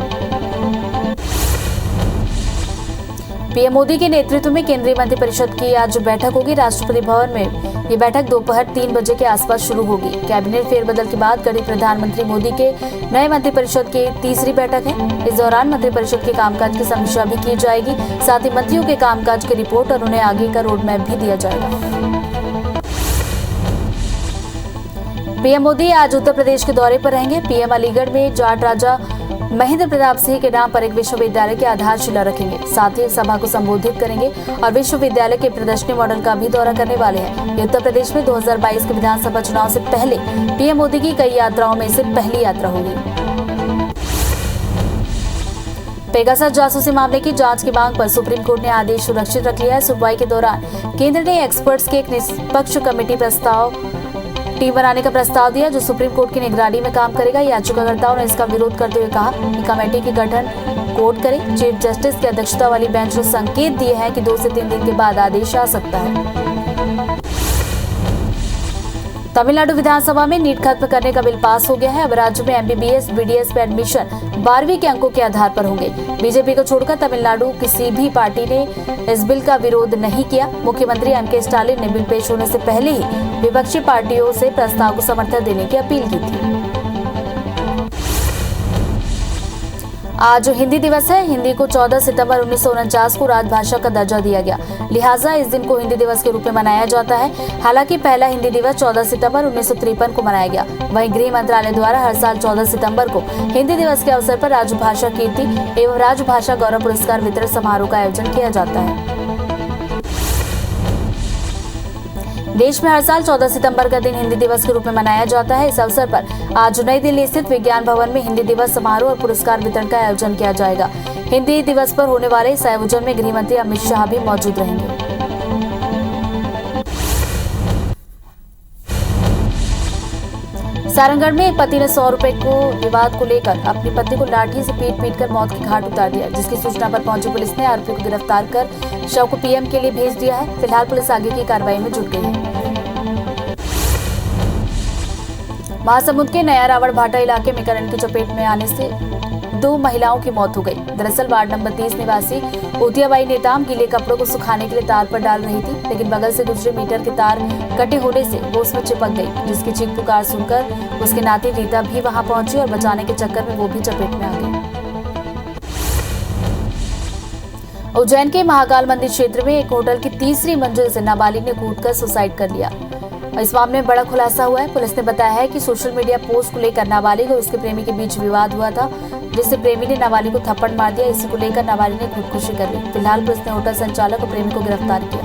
पीएम मोदी के नेतृत्व में केंद्रीय मंत्रिपरिषद की आज बैठक होगी। राष्ट्रपति भवन में ये बैठक दोपहर 3 बजे के आसपास शुरू होगी। कैबिनेट फेरबदल के बाद गठित प्रधानमंत्री मोदी के नए मंत्रिपरिषद की तीसरी बैठक है। इस दौरान मंत्रिपरिषद के कामकाज की समीक्षा भी की जाएगी। साथ ही मंत्रियों के कामकाज की रिपोर्ट और उन्हें आगे का रोड मैप भी दिया जाएगा। पीएम मोदी आज उत्तर प्रदेश के दौरे पर रहेंगे। पीएम अलीगढ़ में जाट राजा महेंद्र प्रताप सिंह के नाम पर एक विश्वविद्यालय की आधारशिला रखेंगे। साथ ही सभा को संबोधित करेंगे और विश्वविद्यालय के प्रदर्शनी मॉडल का भी दौरा करने वाले हैं। ये उत्तर प्रदेश में 2022 के विधानसभा चुनाव से पहले पीएम मोदी की कई यात्राओं में से पहली यात्रा होगी। पेगासस जासूसी मामले की जांच की मांग पर सुप्रीम कोर्ट ने आदेश सुरक्षित रख लिया है। सुनवाई के दौरान केंद्र ने एक्सपर्ट्स की एक निष्पक्ष कमेटी टीम बनाने का प्रस्ताव दिया, जो सुप्रीम कोर्ट की निगरानी में काम करेगा। याचिकाकर्ताओं ने इसका विरोध करते हुए कहा कि कमेटी के गठन कोर्ट करे। चीफ जस्टिस की अध्यक्षता वाली बेंच ने संकेत दिए हैं कि 2 से 3 दिन के बाद आदेश आ सकता है। तमिलनाडु विधानसभा में नीट खत्म करने का बिल पास हो गया है। अब राज्य में एमबीबीएस बीडीएस में एडमिशन 12वीं के अंकों के आधार पर होंगे। बीजेपी को छोड़कर तमिलनाडु किसी भी पार्टी ने इस बिल का विरोध नहीं किया। मुख्यमंत्री एमके स्टालिन ने बिल पेश होने से पहले ही विपक्षी पार्टियों से प्रस्ताव को समर्थन देने की अपील की थी। आज हिंदी दिवस है। हिंदी को 14 सितंबर 1949 को राजभाषा का दर्जा दिया गया, लिहाजा इस दिन को हिंदी दिवस के रूप में मनाया जाता है। हालांकि पहला हिंदी दिवस 14 सितंबर 1953 को मनाया गया। वहीं गृह मंत्रालय द्वारा हर साल 14 सितंबर को हिंदी दिवस के अवसर पर राजभाषा कीर्ति एवं राजभाषा गौरव पुरस्कार वितरण समारोह का आयोजन किया जाता है। देश में हर साल 14 सितंबर का दिन हिंदी दिवस के रूप में मनाया जाता है। इस अवसर पर आज नई दिल्ली स्थित विज्ञान भवन में हिंदी दिवस समारोह और पुरस्कार वितरण का आयोजन किया जाएगा। हिंदी दिवस पर होने वाले इस आयोजन में गृह मंत्री अमित शाह भी मौजूद रहेंगे। सारंगढ़ में पति ने 100 रुपए को विवाद को लेकर अपनी पत्नी को लाठी से पीट कर मौत की घाट उतार दिया, जिसकी सूचना पर पहुंची पुलिस ने आरोपी को गिरफ्तार कर शव को पीएम के लिए भेज दिया है। फिलहाल पुलिस आगे की कार्रवाई में जुट गई है। महासमुंद के नया रावण भाटा इलाके में करंट की चपेट में आने से 2 महिलाओं की मौत हो गई। दरअसल वार्ड नंबर 30 निवासी ऊतियाबाई नेताम गीले कपड़ों को सुखाने के लिए तार पर डाल रही थी, लेकिन बगल से गुजरे मीटर के तार कटे होने से वो उसमें चिपक गई, जिसकी चीख पुकार सुनकर उसकी नाती रीता भी वहां पहुंची और बचाने के चक्कर में वो भी चपेट में आ गई। उज्जैन के महाकाल मंदिर क्षेत्र में एक होटल की 3री मंजिल से नाबालिग ने कूदकर सुसाइड कर लिया। इस मामले में बड़ा खुलासा हुआ है। पुलिस ने बताया है कि सोशल मीडिया पोस्ट को लेकर नाबालिग और उसके प्रेमी के बीच विवाद हुआ था, जिससे प्रेमी ने नाबालिग को थप्पड़ मार दिया। इसी को लेकर नाबालिग ने खुदकुशी कर ली। फिलहाल पुलिस ने होटल संचालक और प्रेमी को गिरफ्तार किया।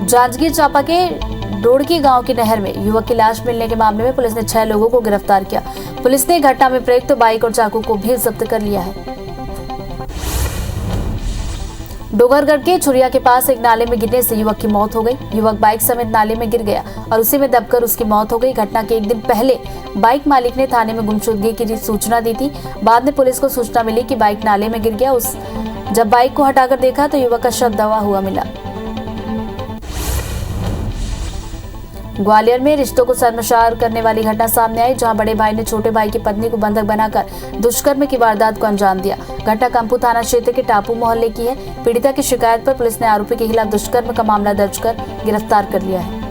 जांजगीर चांपा के डोड़की गांव की नहर में युवक की लाश मिलने के मामले में पुलिस ने 6 लोगों को गिरफ्तार किया। पुलिस ने घटना में प्रयुक्त बाइक और चाकू को भी जब्त कर लिया है। डोंगरगढ़ के छुरिया के पास एक नाले में गिरने से युवक की मौत हो गई। युवक बाइक समेत नाले में गिर गया और उसी में दबकर उसकी मौत हो गई। घटना के एक दिन पहले बाइक मालिक ने थाने में गुमशुदगी की सूचना दी थी। बाद में पुलिस को सूचना मिली कि बाइक नाले में गिर गया। जब बाइक को हटाकर देखा तो युवक का शव दबा हुआ मिला। ग्वालियर में रिश्तों को शर्मसार करने वाली घटना सामने आई, जहां बड़े भाई ने छोटे भाई की पत्नी को बंधक बनाकर दुष्कर्म की वारदात को अंजाम दिया। घटना कामपू थाना क्षेत्र के टापू मोहल्ले की है। पीड़िता की शिकायत पर पुलिस ने आरोपी के खिलाफ दुष्कर्म का मामला दर्ज कर गिरफ्तार कर लिया है।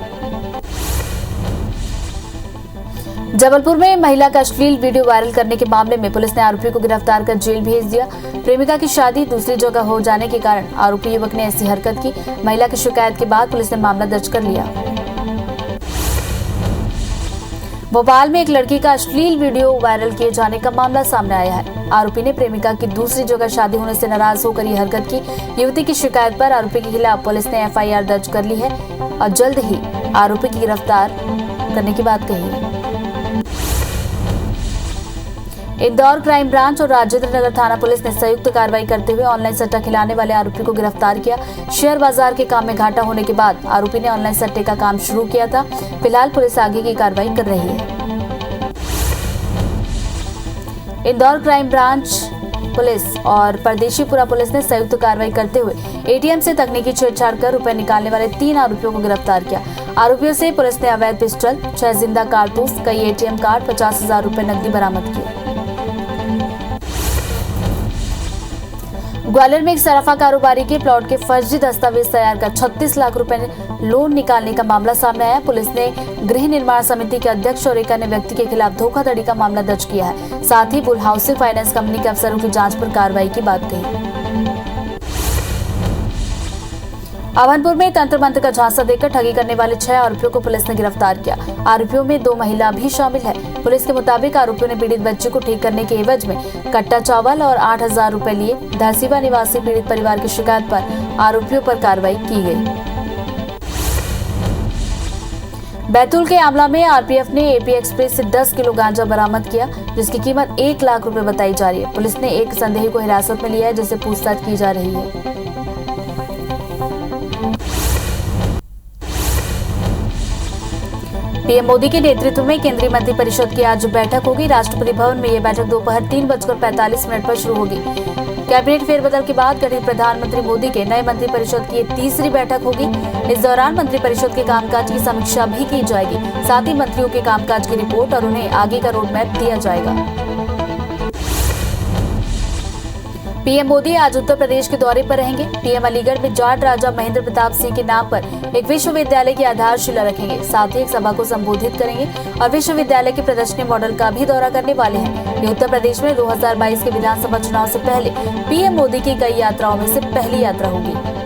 जबलपुर में महिला का अश्लील वीडियो वायरल करने के मामले में पुलिस ने आरोपी को गिरफ्तार कर जेल भेज दिया। प्रेमिका की शादी दूसरी जगह हो जाने के कारण आरोपी युवक ने ऐसी हरकत की। महिला की शिकायत के बाद पुलिस ने मामला दर्ज कर लिया। भोपाल में एक लड़की का अश्लील वीडियो वायरल किए जाने का मामला सामने आया है। आरोपी ने प्रेमिका की दूसरी जगह शादी होने से नाराज होकर ये हरकत की। युवती की शिकायत पर आरोपी के खिलाफ पुलिस ने FIR दर्ज कर ली है और जल्द ही आरोपी की गिरफ्तार करने की बात कही है। इंदौर क्राइम ब्रांच और राजेंद्र नगर थाना पुलिस ने संयुक्त कार्रवाई करते हुए ऑनलाइन सट्टा खिलाने वाले आरोपी को गिरफ्तार किया। शेयर बाजार के काम में घाटा होने के बाद आरोपी ने ऑनलाइन सट्टे का काम शुरू किया था। फिलहाल पुलिस आगे की कार्रवाई कर रही है। इंदौर क्राइम ब्रांच पुलिस और परदेशीपुरा पुलिस ने संयुक्त कार्रवाई करते हुए ATM से तकनीकी छेड़छाड़ कर रुपए निकालने वाले 3 आरोपियों को गिरफ्तार किया। आरोपियों से पुलिस ने अवैध पिस्टल, 6 जिंदा कारतूस, कई ATM कार्ड, 50,000 रुपए नकदी बरामद किए। ग्वालियर में एक सराफा कारोबारी के प्लॉट के फर्जी दस्तावेज तैयार कर 36 लाख रुपए लोन निकालने का मामला सामने आया। पुलिस ने गृह निर्माण समिति के अध्यक्ष और एक अन्य व्यक्ति के खिलाफ धोखाधड़ी का मामला दर्ज किया है। साथ ही बुल हाउसिंग फाइनेंस कंपनी के अफसरों की जांच पर कार्रवाई की बात कही। अभनपुर में तंत्र मंत्र का झांसा देकर ठगी करने वाले 6 आरोपियों को पुलिस ने गिरफ्तार किया। आरोपियों में 2 महिला भी शामिल है। पुलिस के मुताबिक आरोपियों ने पीड़ित बच्चे को ठीक करने के एवज में कट्टा चावल और 8,000 रुपए लिए। धरसीवा निवासी पीड़ित परिवार की शिकायत पर आरोपियों पर कार्रवाई की गई। बैतूल के आमला में RPF ने AP एक्सप्रेस से 10 किलो गांजा बरामद किया, जिसकी कीमत 1 लाख रुपए बताई जा रही है। पुलिस ने एक संदेही को हिरासत में लिया है, जिससे पूछताछ की जा रही है। पीएम मोदी के नेतृत्व में केंद्रीय मंत्रिपरिषद की आज बैठक होगी। राष्ट्रपति भवन में यह बैठक दोपहर 3:45 पर शुरू होगी। कैबिनेट फेरबदल के बाद गठित प्रधानमंत्री मोदी के नए मंत्रिपरिषद की 3री बैठक होगी। इस दौरान मंत्रिपरिषद के कामकाज की समीक्षा भी की जाएगी। साथ ही मंत्रियों के कामकाज की रिपोर्ट और उन्हें आगे का रोड मैप दिया जाएगा। पीएम मोदी आज उत्तर प्रदेश के दौरे पर रहेंगे। पीएम अलीगढ़ में जाट राजा महेंद्र प्रताप सिंह के नाम पर एक विश्वविद्यालय की आधारशिला रखेंगे। साथ ही एक सभा को संबोधित करेंगे और विश्वविद्यालय के प्रदर्शनी मॉडल का भी दौरा करने वाले हैं। ये उत्तर प्रदेश में 2022 के विधानसभा चुनाव से पहले पीएम मोदी की कई यात्राओं में से पहली यात्रा होगी।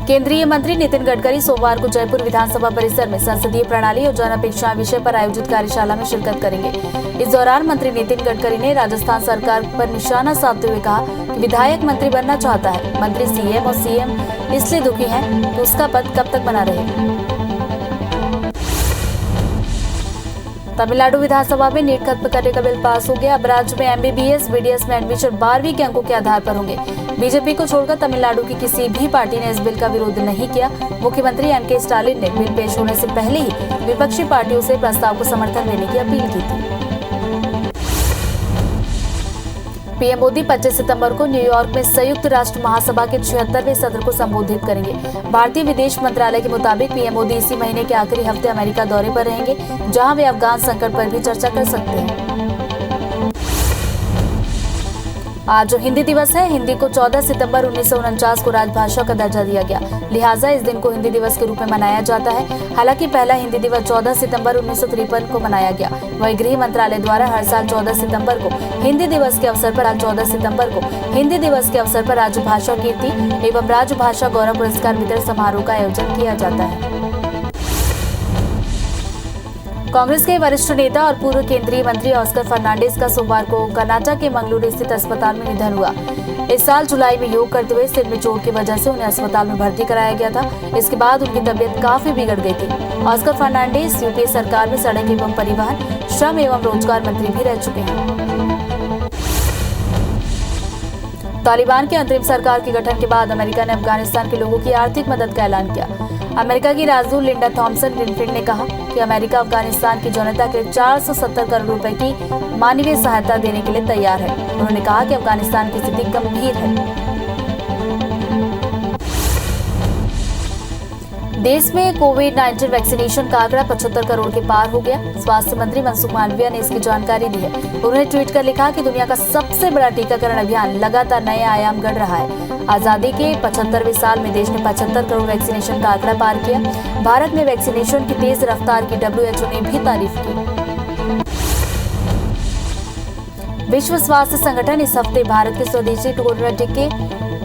केंद्रीय मंत्री नितिन गडकरी सोमवार को जयपुर विधानसभा परिसर में संसदीय प्रणाली और जन अपेक्षाएं विषय पर आयोजित कार्यशाला में शिरकत करेंगे। इस दौरान मंत्री नितिन गडकरी ने राजस्थान सरकार पर निशाना साधते हुए कहा कि विधायक मंत्री बनना चाहता है। मंत्री CM और CM इसलिए दुखी हैं कि उसका पद कब तक बना रहे। तमिलनाडु विधानसभा में नीट खत्म करने का बिल पास हो गया। अब राज्य में MBBS, BDS में एडमिशन 12वीं के अंकों के आधार पर होंगे। बीजेपी को छोड़कर तमिलनाडु की किसी भी पार्टी ने इस बिल का विरोध नहीं किया। मुख्यमंत्री M.K. स्टालिन ने बिल पेश होने से पहले ही विपक्षी पार्टियों से प्रस्ताव को समर्थन देने की अपील की थी। पीएम मोदी 25 सितंबर को न्यूयॉर्क में संयुक्त राष्ट्र महासभा के 76वें सत्र को संबोधित करेंगे। भारतीय विदेश मंत्रालय के मुताबिक पीएम मोदी इसी महीने के आखिरी हफ्ते अमेरिका दौरे पर रहेंगे, जहां वे अफगान संकट पर भी चर्चा कर सकते हैं। आज जो हिंदी दिवस है, हिंदी को 14 सितंबर 1949 को राजभाषा का दर्जा दिया गया, लिहाजा इस दिन को हिंदी दिवस के रूप में मनाया जाता है। हालांकि पहला हिंदी दिवस 14 सितंबर 1953 को मनाया गया। वहीं गृह मंत्रालय द्वारा हर साल 14 सितंबर को हिंदी दिवस के अवसर पर हिंदी दिवस के अवसर पर राजभाषा कीर्ति एवं राजभाषा गौरव पुरस्कार वितरण समारोह का आयोजन किया जाता है। कांग्रेस के वरिष्ठ नेता और पूर्व केंद्रीय मंत्री ऑस्कर फर्नांडिस का सोमवार को कर्नाटक के मंगलुरु स्थित अस्पताल में निधन हुआ। इस साल जुलाई में योग करते हुए सिर में चोट की वजह से उन्हें अस्पताल में भर्ती कराया गया था। इसके बाद उनकी तबीयत काफी बिगड़ गई थी। ऑस्कर फर्नांडिस यूपीए सरकार में सड़क एवं परिवहन, श्रम एवं रोजगार मंत्री भी रह चुके हैं। तालिबान की अंतरिम सरकार के गठन के बाद अमेरिका ने अफगानिस्तान के लोगों की आर्थिक मदद का ऐलान किया। अमेरिका की राजदूत लिंडा थॉमसन ग्रीनफील्ड ने कहा कि अमेरिका अफगानिस्तान की जनता के लिए 470 करोड़ रुपए की मानवीय सहायता देने के लिए तैयार है। उन्होंने कहा कि अफगानिस्तान की स्थिति गंभीर है। देश में कोविड-19 वैक्सीनेशन का आंकड़ा 75 करोड़ के पार हो गया। स्वास्थ्य मंत्री मनसुख मांडविया ने इसकी जानकारी दी है। उन्होंने ट्वीट कर लिखा कि दुनिया का सबसे बड़ा टीकाकरण अभियान लगातार नए आयाम गढ़ रहा है। आजादी के 75वें साल में देश ने 75 करोड़ वैक्सीनेशन का आंकड़ा पार किया। भारत में वैक्सीनेशन की तेज रफ्तार की WHO ने भी तारीफ की। विश्व स्वास्थ्य संगठन इस हफ्ते भारत के स्वदेशी कोरोना टीके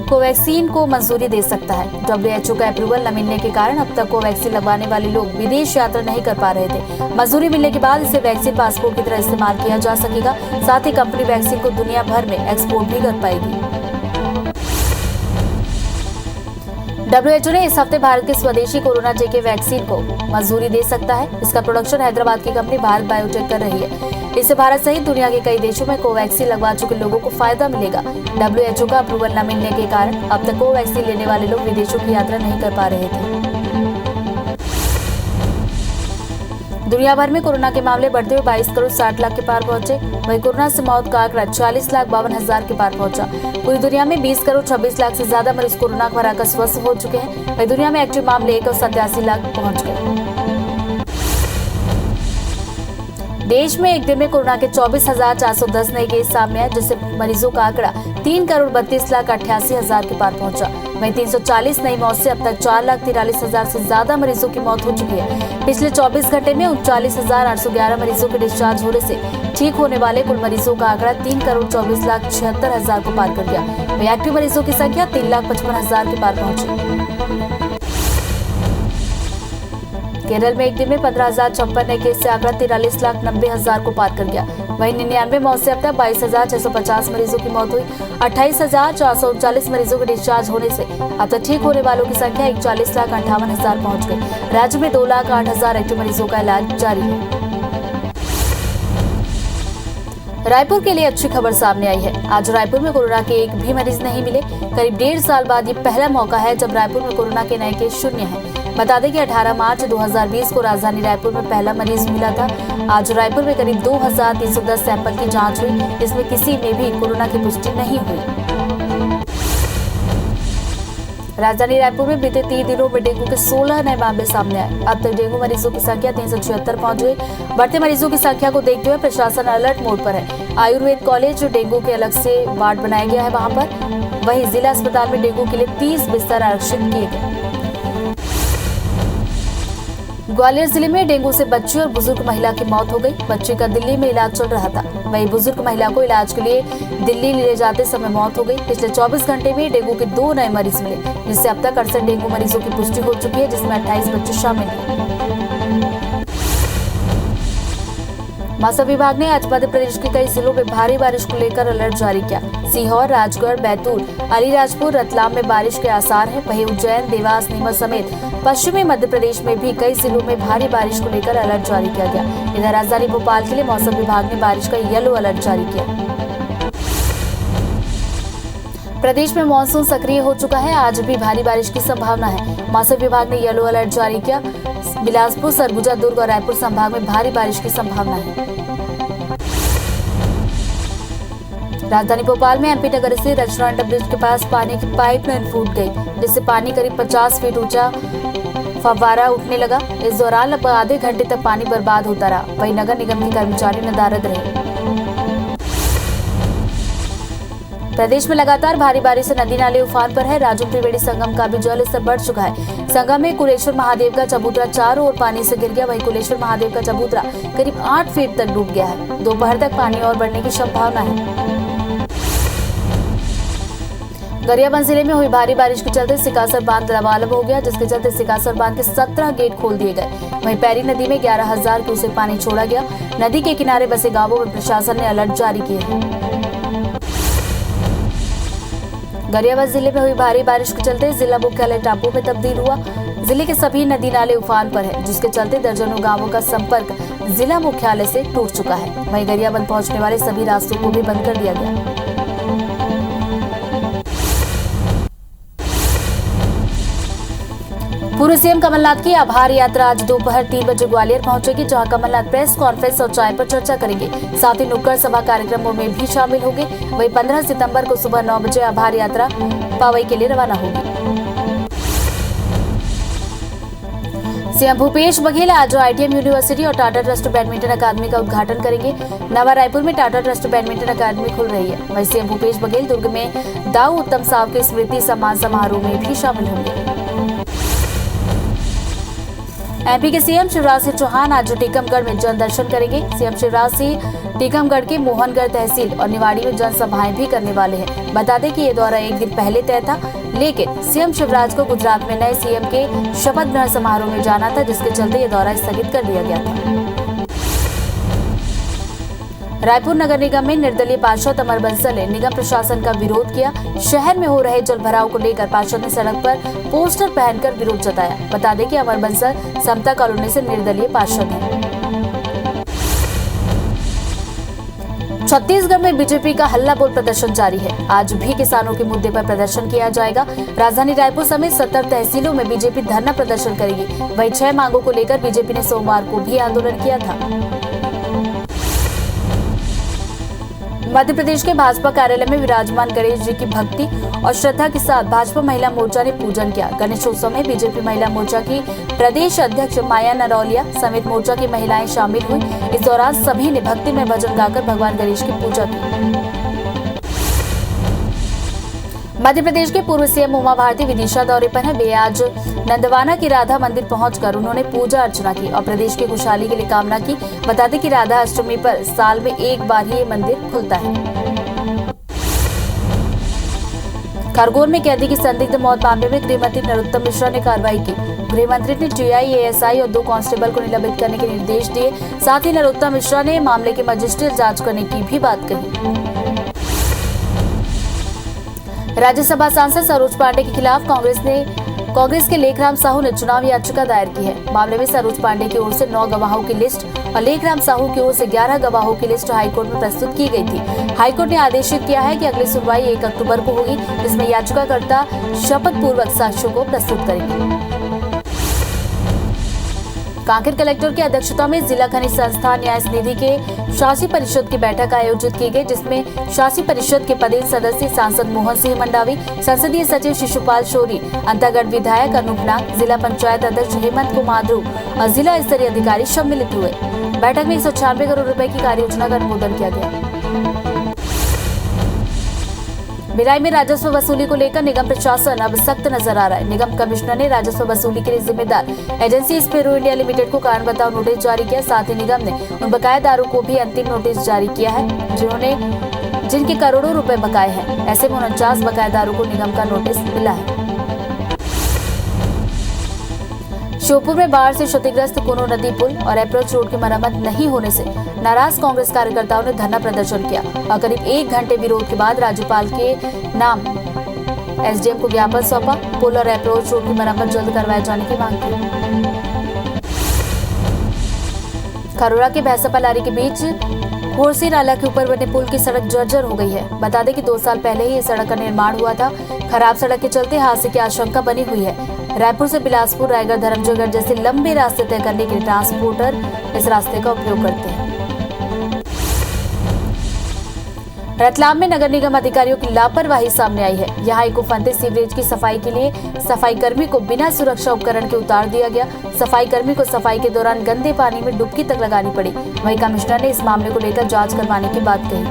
कोवैक्सीन को मंजूरी दे सकता है। WHO का अप्रूवल न मिलने के कारण अब तक कोवैक्सीन लगवाने वाले लोग विदेश यात्रा नहीं कर पा रहे थे। मंजूरी मिलने के बाद इसे वैक्सीन पासपोर्ट की तरह इस्तेमाल किया जा सकेगा। साथ ही कंपनी वैक्सीन को दुनिया भर में एक्सपोर्ट भी कर पाएगी। WHO ने इस हफ्ते भारत के स्वदेशी कोरोना टीके वैक्सीन को मंजूरी दे सकता है। इसका प्रोडक्शन हैदराबाद की कंपनी भारत बायोटेक कर रही है। इससे भारत सहित दुनिया के कई देशों में कोवैक्सीन लगवा चुके लोगों को फायदा मिलेगा। WHO का अप्रूवल न मिलने के कारण अब तक कोवैक्सीन लेने वाले लोग विदेशों की यात्रा नहीं कर पा रहे थे। दुनिया भर में कोरोना के मामले बढ़ते हुए 22 करोड़ 60 लाख के पार पहुंचे। वहीं कोरोना से मौत का आंकड़ा 40,52,000 के पार पहुंचा। पूरी दुनिया में 20 करोड़ 26 लाख से ज्यादा मरीज कोरोना को हराकर स्वस्थ हो चुके हैं। वहीं दुनिया में एक्टिव मामले 187 लाख पहुंच गए। देश में एक दिन में कोरोना के 24,410 नए केस सामने आए, जिससे मरीजों का आंकड़ा 3 करोड़ 32 लाख 88 हजार के पार पहुंचा। वहीं 340 नई मौत से अब तक 4,43,000 से ज्यादा मरीजों की मौत हो चुकी है। पिछले 24 घंटे में 39,811 मरीजों के डिस्चार्ज होने से ठीक होने वाले कुल मरीजों का आंकड़ा 3 करोड़ 24 लाख 76 हजार को पार कर गया। वहीं एक्टिव मरीजों की संख्या 3,55,000 के पार पहुंची। केरल में एक दिन में 15,056 नए केस से आंकड़ा 43,90,000 को पार कर गया। वहीं 99 मौत से अब तक 22,650 मरीजों की मौत हुई। 28,439 मरीजों के डिस्चार्ज होने से अब तक ठीक होने वालों की संख्या 41,58,000 पहुंच गई। राज्य में 2,08,000 एक्टिव मरीजों का इलाज जारी है। रायपुर के लिए अच्छी खबर सामने आई है। आज रायपुर में कोरोना के एक भी मरीज नहीं मिले। करीब 1.5 साल बाद ये पहला मौका है जब रायपुर में कोरोना के नए केस शून्य है। बता दें कि 18 मार्च 2020 को राजधानी रायपुर में पहला मरीज मिला था। आज रायपुर में करीब 2,310 सैंपल की जांच हुई। इसमें किसी में भी कोरोना की पुष्टि नहीं हुई। राजधानी रायपुर में बीते 3 दिनों में डेंगू के 16 नए मामले सामने आए। अब तक डेंगू मरीजों की संख्या 376 पहुंच गई। बढ़ते मरीजों की संख्या को देखते हुए प्रशासन अलर्ट मोड पर है। आयुर्वेद कॉलेज डेंगू के अलग से वार्ड बनाया गया है वहां पर। वहीं जिला अस्पताल में डेंगू के लिए 30 बिस्तर आरक्षित किए गए। ग्वालियर जिले में डेंगू से बच्ची और बुजुर्ग महिला की मौत हो गई। बच्ची का दिल्ली में इलाज चल रहा था। वहीं बुजुर्ग महिला को इलाज के लिए दिल्ली ले जाते समय मौत हो गई। पिछले 24 घंटे में डेंगू के 2 नए मरीज मिले, जिससे अब तक 68 डेंगू मरीजों की पुष्टि हो चुकी है, जिसमें 28 बच्चे शामिल हैं। मौसम विभाग ने आज मध्य प्रदेश के कई जिलों में भारी बारिश को लेकर अलर्ट जारी किया। सीहोर, राजगढ़, बैतूल, अलीराजपुर, रतलाम में बारिश के आसार हैं। वहीं उज्जैन, देवास, नीमच समेत पश्चिमी मध्य प्रदेश में भी कई जिलों में भारी बारिश को लेकर अलर्ट जारी किया गया। इधर राजधानी भोपाल के लिए मौसम विभाग ने बारिश का येलो अलर्ट जारी किया। प्रदेश में मानसून सक्रिय हो चुका है। आज भी भारी बारिश की संभावना है। मौसम विभाग ने येलो अलर्ट जारी किया। बिलासपुर, सरगुजा, दुर्ग और रायपुर संभाग में भारी बारिश की संभावना है। राजधानी भोपाल में एमपी नगर से रचना अंडर ब्रिज के पास पानी की पाइपलाइन फूट गई, जिससे पानी करीब 50 फीट ऊंचा फव्वारा उठने लगा। इस दौरान लगभग आधे घंटे तक पानी बर्बाद होता रहा। वहीं नगर निगम के कर्मचारी नदारद रहे। प्रदेश में लगातार भारी बारिश से नदी नाले उफान पर है। राजू त्रिवेणी संगम का भी जल स्तर बढ़ चुका है। संगम में कुलेश्वर महादेव का चबूतरा चारों ओर पानी से गिर गया। वहीं कुलेश्वर महादेव का चबूतरा करीब 8 फीट तक डूब गया है। दोपहर तक पानी और बढ़ने की संभावना है। गरियाबंद जिले में हुई भारी बारिश के चलते सिकासर बांध लबालब हो गया, जिसके चलते सिकासर बांध के 17 गेट खोल दिए गए। वहीं पैरी नदी में 11,000 क्यूसेक पानी छोड़ा गया। नदी के किनारे बसे गांवों में प्रशासन ने अलर्ट जारी किए हैं। गरियाबंद जिले में हुई भारी बारिश के चलते जिला मुख्यालय टापू में तब्दील हुआ। जिले के सभी नदी नाले उफान पर है, जिसके चलते दर्जनों गांवों का संपर्क जिला मुख्यालय से टूट चुका है। वहीं गरियाबंद पहुंचने वाले सभी रास्तों को भी बंद कर दिया गया। पूर्व सीएम कमलनाथ की आभार यात्रा आज दोपहर 3 बजे ग्वालियर पहुंचेगी, जहां कमलनाथ प्रेस कॉन्फ्रेंस और चाय पर चर्चा करेंगे। साथ ही नुक्कड़ सभा कार्यक्रमों में भी शामिल होंगे। वहीं 15 सितंबर को सुबह 9 बजे आभार यात्रा पावई के लिए रवाना होगी। सीएम भूपेश बघेल आज आईटीएम यूनिवर्सिटी और टाटा ट्रस्ट बैडमिंटन अकादमी का उद्घाटन करेंगे। नवा रायपुर में टाटा ट्रस्ट बैडमिंटन अकादमी खुल रही है। वहीं सीएम भूपेश बघेल दुर्ग में दाऊ उत्तम साव के स्मृति सम्मान समारोह में भी शामिल होंगे। एमपी के सीएम शिवराज सिंह चौहान आज टीकमगढ़ में जन दर्शन करेंगे। सीएम शिवराज सिंह टीकमगढ़ के मोहनगढ़ तहसील और निवाड़ी में जनसभाएं भी करने वाले हैं। बता दें कि ये दौरा एक दिन पहले तय था, लेकिन सीएम शिवराज को गुजरात में नए सीएम के शपथ ग्रहण समारोह में जाना था, जिसके चलते ये दौरा स्थगित कर दिया गया था। रायपुर नगर निगम में निर्दलीय पार्षद अमर बंसल ने निगम प्रशासन का विरोध किया। शहर में हो रहे जलभराव को लेकर पार्षद ने सड़क पर पोस्टर पहनकर विरोध जताया। बता दें कि अमर बंसल समता कॉलोनी से निर्दलीय पार्षद हैं। छत्तीसगढ़ में बीजेपी का हल्ला बोल प्रदर्शन जारी है। आज भी किसानों के मुद्दे पर प्रदर्शन किया जाएगा। राजधानी रायपुर समेत 70 तहसीलों में बीजेपी धरना प्रदर्शन करेगी। वहीं 6 मांगों को लेकर बीजेपी ने सोमवार को भी आंदोलन किया था। मध्य प्रदेश के भाजपा कार्यालय में विराजमान गणेश जी की भक्ति और श्रद्धा के साथ भाजपा महिला मोर्चा ने पूजन किया। गणेशोत्सव में बीजेपी महिला मोर्चा की प्रदेश अध्यक्ष माया नरौलिया समेत मोर्चा की महिलाएं शामिल हुई। इस दौरान सभी ने भक्ति में भजन गाकर भगवान गणेश की पूजा की। मध्य प्रदेश के पूर्व सीएम उमा भारती विदिशा दौरे पर हैं। वे आज नंदवाना की राधा मंदिर पहुंचकर उन्होंने पूजा अर्चना की और प्रदेश की खुशहाली के लिए कामना की। बता दें कि राधा अष्टमी पर साल में एक बार ही ये मंदिर खुलता है। खरगोन में कैदी की संदिग्ध मौत मामले में गृहमंत्री नरोत्तम मिश्रा ने कार्रवाई की। गृहमंत्री ने टीआई, एएसआई और 2 कांस्टेबल को निलंबित करने के निर्देश दिए। साथ ही नरोत्तम मिश्रा ने मामले की मजिस्ट्रेट जांच करने की भी बात कही। राज्यसभा सांसद सरोज पांडे के खिलाफ कांग्रेस के लेखराम साहू ने चुनाव याचिका दायर की है। मामले में सरोज पांडे की ओर से 9 गवाहों की लिस्ट और लेखराम साहू की ओर से 11 गवाहों की लिस्ट हाईकोर्ट में प्रस्तुत की गई थी। हाईकोर्ट ने आदेशित किया है कि अगली सुनवाई 1 अक्टूबर को होगी, जिसमें याचिकाकर्ता शपथ पूर्वक साक्ष्यों को प्रस्तुत करेंगे। कांकेर कलेक्टर की अध्यक्षता में जिला खनिज संस्थान न्यास निधि के शासी परिषद की बैठक आयोजित की गई, जिसमें शासी परिषद के पदेन सदस्य सांसद मोहन सिंह मंडावी, संसदीय सचिव शिशुपाल शौरी, अंतागढ़ विधायक अनूप नाग, जिला पंचायत अध्यक्ष हेमंत कुमार ध्रुव और जिला स्तरीय अधिकारी सम्मिलित हुए। बैठक में 196 करोड़ रुपए की कार्य योजना का अनुमोदन किया गया। भिलाई में राजस्व वसूली को लेकर निगम प्रशासन अब सख्त नजर आ रहा है। निगम कमिश्नर ने राजस्व वसूली के लिए जिम्मेदार एजेंसी स्पेरो इंडिया लिमिटेड को कारण बताओ नोटिस जारी किया। साथ ही निगम ने उन बकायेदारों को भी अंतिम नोटिस जारी किया है जिनके करोड़ों रुपए बकाये हैं। ऐसे में 49 बकायेदारों को निगम का नोटिस मिला है। श्योपुर में बाढ़ से क्षतिग्रस्त कोनो नदी पुल और अप्रोच रोड की मरम्मत नहीं होने से नाराज कांग्रेस कार्यकर्ताओं ने धरना प्रदर्शन किया और करीब 1 घंटे विरोध के बाद राज्यपाल के नाम एसडीएम को ज्ञापन सौंपा। पुल और अप्रोच रोड की मरम्मत जल्द करवाए जाने की मांग की। खरोरा के भैंसापालारी के बीच घोड़सी नाला के ऊपर बने पुल की सड़क जर्जर हो गई है। बता दें कि 2 साल पहले ही इस सड़क का निर्माण हुआ था। खराब सड़क के चलते हादसे की आशंका बनी हुई है। रायपुर से बिलासपुर, रायगढ़, धर्मजयगढ़ जैसे लंबे रास्ते तय करने के लिए ट्रांसपोर्टर इस रास्ते का उपयोग करते हैं। रतलाम में नगर निगम अधिकारियों की लापरवाही सामने आई है। यहाँ एक उफनते सीवरेज की सफाई के लिए सफाई कर्मी को बिना सुरक्षा उपकरण के उतार दिया गया। सफाई कर्मी को सफाई के दौरान गंदे पानी में डुबकी तक लगानी पड़ी। वहीं कमिश्नर ने इस मामले को लेकर जांच करवाने की बात कही।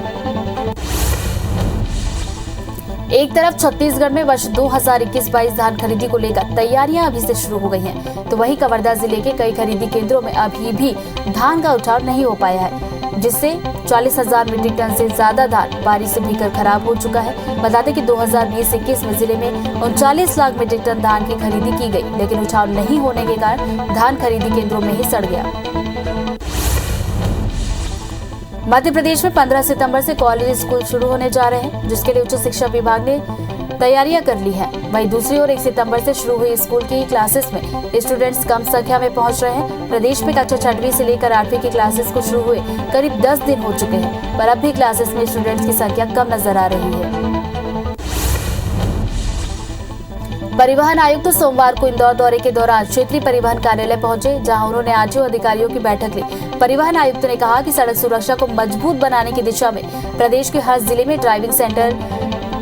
एक तरफ छत्तीसगढ़ में वर्ष 2021-22 धान खरीदी को लेकर तैयारियां अभी से शुरू हो गई हैं, तो वहीं कवर्धा जिले के कई खरीदी केंद्रों में अभी भी धान का उठाव नहीं हो पाया है, जिससे 40,000 मीट्रिक टन से ज्यादा धान बारिश से भीगकर खराब हो चुका है। बता दें कि 2020-21 में जिले में 39 लाख मीट्रिक टन धान की खरीदी की गई, लेकिन उठाव नहीं होने के कारण धान खरीदी केंद्रों में ही सड़ गया। मध्य प्रदेश में 15 सितंबर से कॉलेज स्कूल शुरू होने जा रहे हैं, जिसके लिए उच्च शिक्षा विभाग ने तैयारियां कर ली हैं। वहीं दूसरी ओर 1 सितंबर से शुरू हुई स्कूल की क्लासेस में स्टूडेंट्स कम संख्या में पहुंच रहे हैं। प्रदेश में कक्षा 6वीं से लेकर 8वीं की क्लासेस को शुरू हुए करीब 10 दिन हो चुके हैं, पर अब भी क्लासेस में स्टूडेंट्स की संख्या कम नजर आ रही है। परिवहन आयुक्त सोमवार को इंदौर दौरे के दौरान क्षेत्रीय परिवहन कार्यालय पहुंचे, जहां उन्होंने आरटीओ अधिकारियों की बैठक ली। परिवहन आयुक्त ने कहा कि सड़क सुरक्षा को मजबूत बनाने की दिशा में प्रदेश के हर जिले में ड्राइविंग सेंटर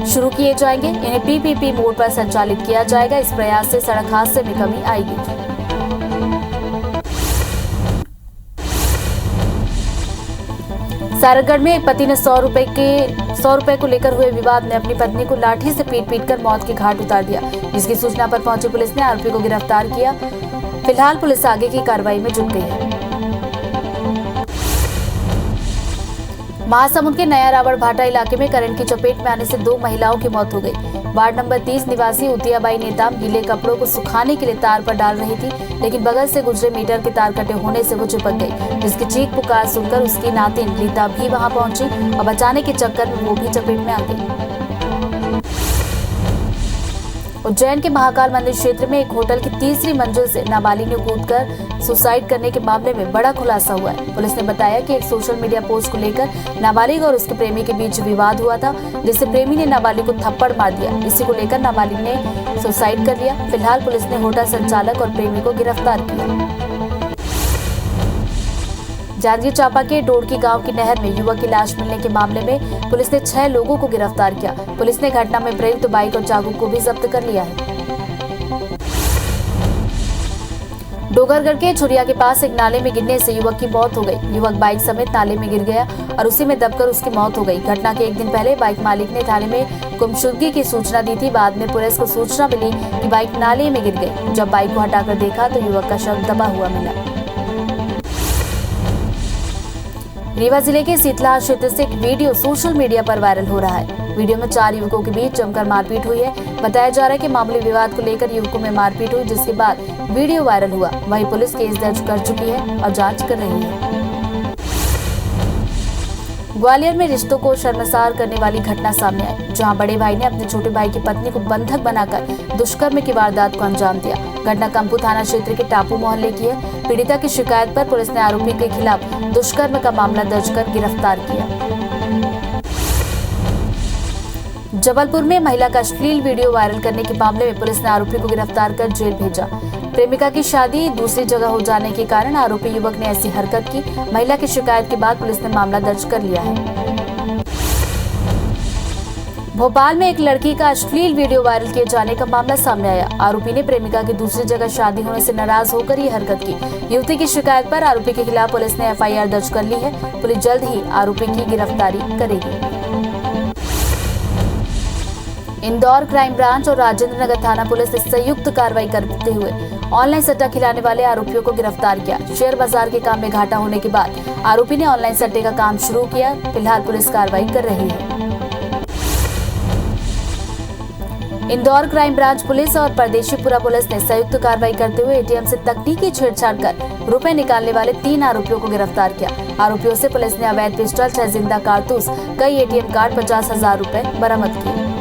शुरू किए जाएंगे। इन्हें पीपीपी मोड पर संचालित किया जाएगा। इस प्रयास से सड़क हादसे में कमी आएगी। सारंगगढ़ में एक पति ने 100 रुपए को लेकर हुए विवाद में अपनी पत्नी को लाठी से पीट कर मौत के घाट उतार दिया, जिसकी सूचना पर पहुंची पुलिस ने आरोपी को गिरफ्तार किया। फिलहाल पुलिस आगे की कार्रवाई में जुट गई है। महासमुंद के नया रावण भाटा इलाके में करंट की चपेट में आने से 2 महिलाओं की मौत हो गई। वार्ड नंबर 30 निवासी उतियाबाई नेताम गीले कपड़ों को सुखाने के लिए तार पर डाल रही थी, लेकिन बगल से गुजरे मीटर के तार कटे होने से वो चिपक गई, जिसकी चीख पुकार सुनकर उसकी नातिन रीता भी वहां पहुंची और बचाने के चक्कर में वो भी चपेट में आ गई। उज्जैन के महाकाल मंदिर क्षेत्र में एक होटल की 3री मंजिल से नाबालिग ने कूदकर सुसाइड करने के मामले में बड़ा खुलासा हुआ है। पुलिस ने बताया कि एक सोशल मीडिया पोस्ट को लेकर नाबालिग और उसके प्रेमी के बीच विवाद हुआ था, जिससे प्रेमी ने नाबालिग को थप्पड़ मार दिया। इसी को लेकर नाबालिग ने सुसाइड कर लिया। फिलहाल पुलिस ने होटल संचालक और प्रेमी को गिरफ्तार किया। जांजगीर चांपा के डोड़की गांव की नहर में युवक की लाश मिलने के मामले में पुलिस ने 6 लोगों को गिरफ्तार किया। पुलिस ने घटना में प्रयुक्त बाइक और चाकू को भी जब्त कर लिया है। डोगरगढ़ के छुरिया के पास एक नाले में गिरने से युवक की मौत हो गई। युवक बाइक समेत नाले में गिर गया और उसी में दबकर उसकी मौत हो गई। घटना के 1 दिन पहले बाइक मालिक ने थाने में गुमशुदगी की सूचना दी थी। बाद में पुलिस को सूचना मिली कि बाइक नाले में गिर गई। जब बाइक को हटाकर देखा तो युवक का शव दबा हुआ मिला। रीवा जिले के सीतला क्षेत्र से एक वीडियो सोशल मीडिया पर वायरल हो रहा है। वीडियो में 4 युवकों के बीच जमकर मारपीट हुई है। बताया जा रहा है कि मामूली विवाद को लेकर युवकों में मारपीट हुई, जिसके बाद वीडियो वायरल हुआ। वहीं पुलिस केस दर्ज कर चुकी है और जांच कर रही है। ग्वालियर में रिश्तों को शर्मसार करने वाली घटना सामने आई, जहां बड़े भाई ने अपने छोटे भाई की पत्नी को बंधक बनाकर दुष्कर्म की वारदात को अंजाम दिया। घटना कंपू थाना क्षेत्र के टापू मोहल्ले की है। पीड़िता की शिकायत पर पुलिस ने आरोपी के खिलाफ दुष्कर्म का मामला दर्ज कर गिरफ्तार किया। जबलपुर में महिला का अश्लील वीडियो वायरल करने के मामले में पुलिस ने आरोपी को गिरफ्तार कर जेल भेजा। प्रेमिका की शादी दूसरी जगह हो जाने के कारण आरोपी युवक ने ऐसी हरकत की। महिला की शिकायत के बाद पुलिस ने मामला दर्ज कर लिया है। भोपाल में एक लड़की का अश्लील वीडियो वायरल किए जाने का मामला सामने आया। आरोपी ने प्रेमिका की दूसरी जगह शादी होने से नाराज होकर ये हरकत की। युवती की शिकायत पर आरोपी के खिलाफ पुलिस ने एफआईआर दर्ज कर ली है। पुलिस जल्द ही आरोपी की गिरफ्तारी करेगी। इंदौर क्राइम ब्रांच और राजेंद्र नगर थाना पुलिस ने संयुक्त कार्रवाई करते हुए ऑनलाइन सट्टा खिलाने वाले आरोपियों को गिरफ्तार किया। शेयर बाजार के काम में घाटा होने के बाद आरोपी ने ऑनलाइन सट्टे का काम शुरू किया। फिलहाल पुलिस कार्रवाई कर रही है। इंदौर क्राइम ब्रांच पुलिस और परदेशीपुरा पुलिस ने संयुक्त कार्रवाई करते हुए एटीएम से तकनीकी छेड़छाड़ कर रुपए निकालने वाले 3 आरोपियों को गिरफ्तार किया। आरोपियों से पुलिस ने अवैध पिस्टल, 6 जिंदा कारतूस, कई एटीएम कार्ड, 50,000 रुपए बरामद किए।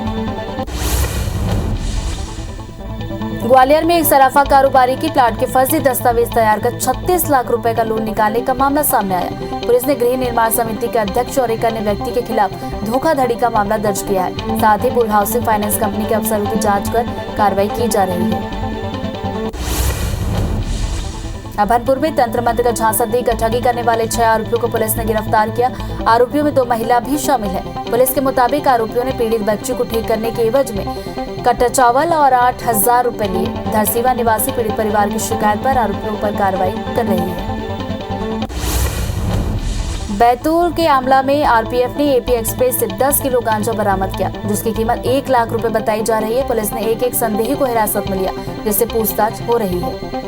ग्वालियर में एक सराफा कारोबारी की प्लाट के फर्जी दस्तावेज तैयार कर 36 लाख रुपए का लोन निकालने का मामला सामने आया। पुलिस ने गृह निर्माण समिति के अध्यक्ष और एक अन्य व्यक्ति के खिलाफ धोखाधड़ी का मामला दर्ज किया है। साथ ही बुल हाउसिंग फाइनेंस कंपनी के अफसरों की जांच कर कार्रवाई की जा रही है। अभनपुर में तंत्र मंत्र का झांसा देकर ठगी करने वाले 6 आरोपियों को पुलिस ने गिरफ्तार किया। आरोपियों में 2 महिला भी शामिल है। पुलिस के मुताबिक आरोपियों ने पीड़ित बच्ची को ठीक करने के एवज में कट्टा चावल और 8,000 रुपए लिए। धरसीवा निवासी पीड़ित परिवार की शिकायत पर आरोपियों पर कार्रवाई कर रही है। बैतूल के आमला में आरपीएफ ने एपी एक्सप्रेस से 10 किलो गांजा बरामद किया, जिसकी कीमत 1 लाख रुपए बताई जा रही है। पुलिस ने एक संदेही को हिरासत में लिया, जिससे पूछताछ हो रही है।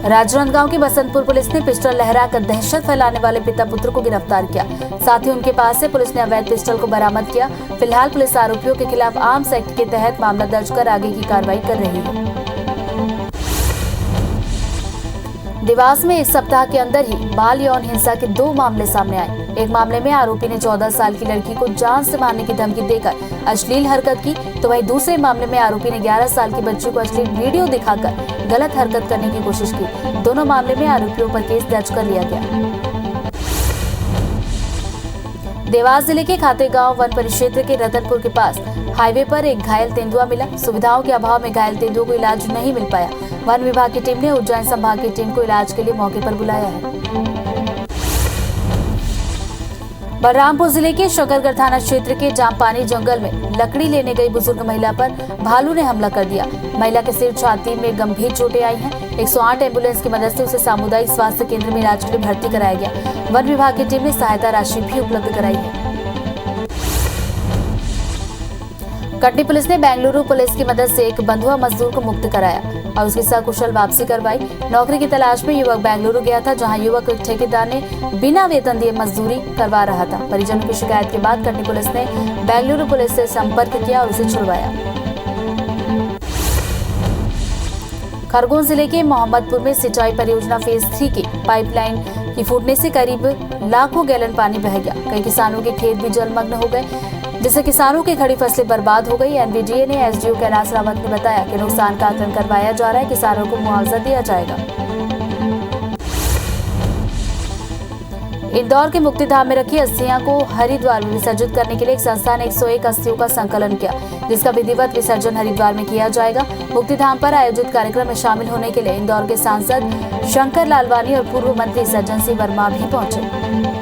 राजनांदगांव की बसंतपुर पुलिस ने पिस्टल लहराकर दहशत फैलाने वाले पिता पुत्र को गिरफ्तार किया। साथ ही उनके पास से पुलिस ने अवैध पिस्टल को बरामद किया। फिलहाल पुलिस आरोपियों के खिलाफ आर्म्स एक्ट के तहत मामला दर्ज कर आगे की कार्रवाई कर रही है। देवास में एक सप्ताह के अंदर ही बाल यौन हिंसा के 2 मामले सामने आए। एक मामले में आरोपी ने 14 साल की लड़की को जान से मारने की धमकी देकर अश्लील हरकत की, तो वहीं दूसरे मामले में आरोपी ने 11 साल की बच्ची को अश्लील वीडियो दिखाकर गलत हरकत करने की कोशिश की। दोनों मामले में आरोपियों पर केस दर्ज कर लिया गया। देवास जिले के खातेगांव वन परिक्षेत्र के रतनपुर के पास हाईवे पर एक घायल तेंदुआ मिला। सुविधाओं के अभाव में घायल तेंदुआ को इलाज नहीं मिल पाया। वन विभाग की टीम ने उज्जैन संभाग की टीम को इलाज के लिए मौके पर बुलाया है। बलरामपुर जिले के शकरगढ़ थाना क्षेत्र के जामपानी जंगल में लकड़ी लेने गई बुजुर्ग महिला पर भालू ने हमला कर दिया। महिला के सिर छाती में गंभीर चोटें आई हैं। 108 एम्बुलेंस की मदद से उसे सामुदायिक स्वास्थ्य केंद्र में इलाज के लिए भर्ती कराया गया। वन विभाग की टीम ने सहायता राशि भी उपलब्ध कराई है। कटनी पुलिस ने बेंगलुरु पुलिस की मदद से एक बंधुआ मजदूर को मुक्त कराया और उसकी सकुशल वापसी करवाई। नौकरी की तलाश में युवक बेंगलुरु गया था, जहां युवक को एक ठेकेदार ने बिना वेतन दिए मजदूरी करवा रहा था। परिजनों की शिकायत के बाद कटनी पुलिस ने बेंगलुरु पुलिस से संपर्क किया और उसे छुड़वाया। खरगोन जिले के मोहम्मदपुर में सिंचाई परियोजना फेज 3 की पाइपलाइन की फूटने से करीब लाखों गैलन पानी बह गया। कई किसानों के खेत भी जलमग्न हो गए, जिससे किसानों की खड़ी फसलें बर्बाद हो गई। एनवीडीए ने एसडीओ कैलाश रावत ने बताया कि नुकसान का आकलन करवाया जा रहा है, किसानों को मुआवजा दिया जाएगा। इंदौर के मुक्तिधाम में रखी अस्थियां को हरिद्वार में विसर्जित करने के लिए एक संस्था ने 101 अस्थियों का संकलन किया, जिसका विधिवत विसर्जन हरिद्वार में किया जाएगा। मुक्तिधाम पर आयोजित कार्यक्रम में शामिल होने के लिए इंदौर के सांसद शंकर लालवानी और पूर्व मंत्री सज्जन सिंह वर्मा भी पहुंचे।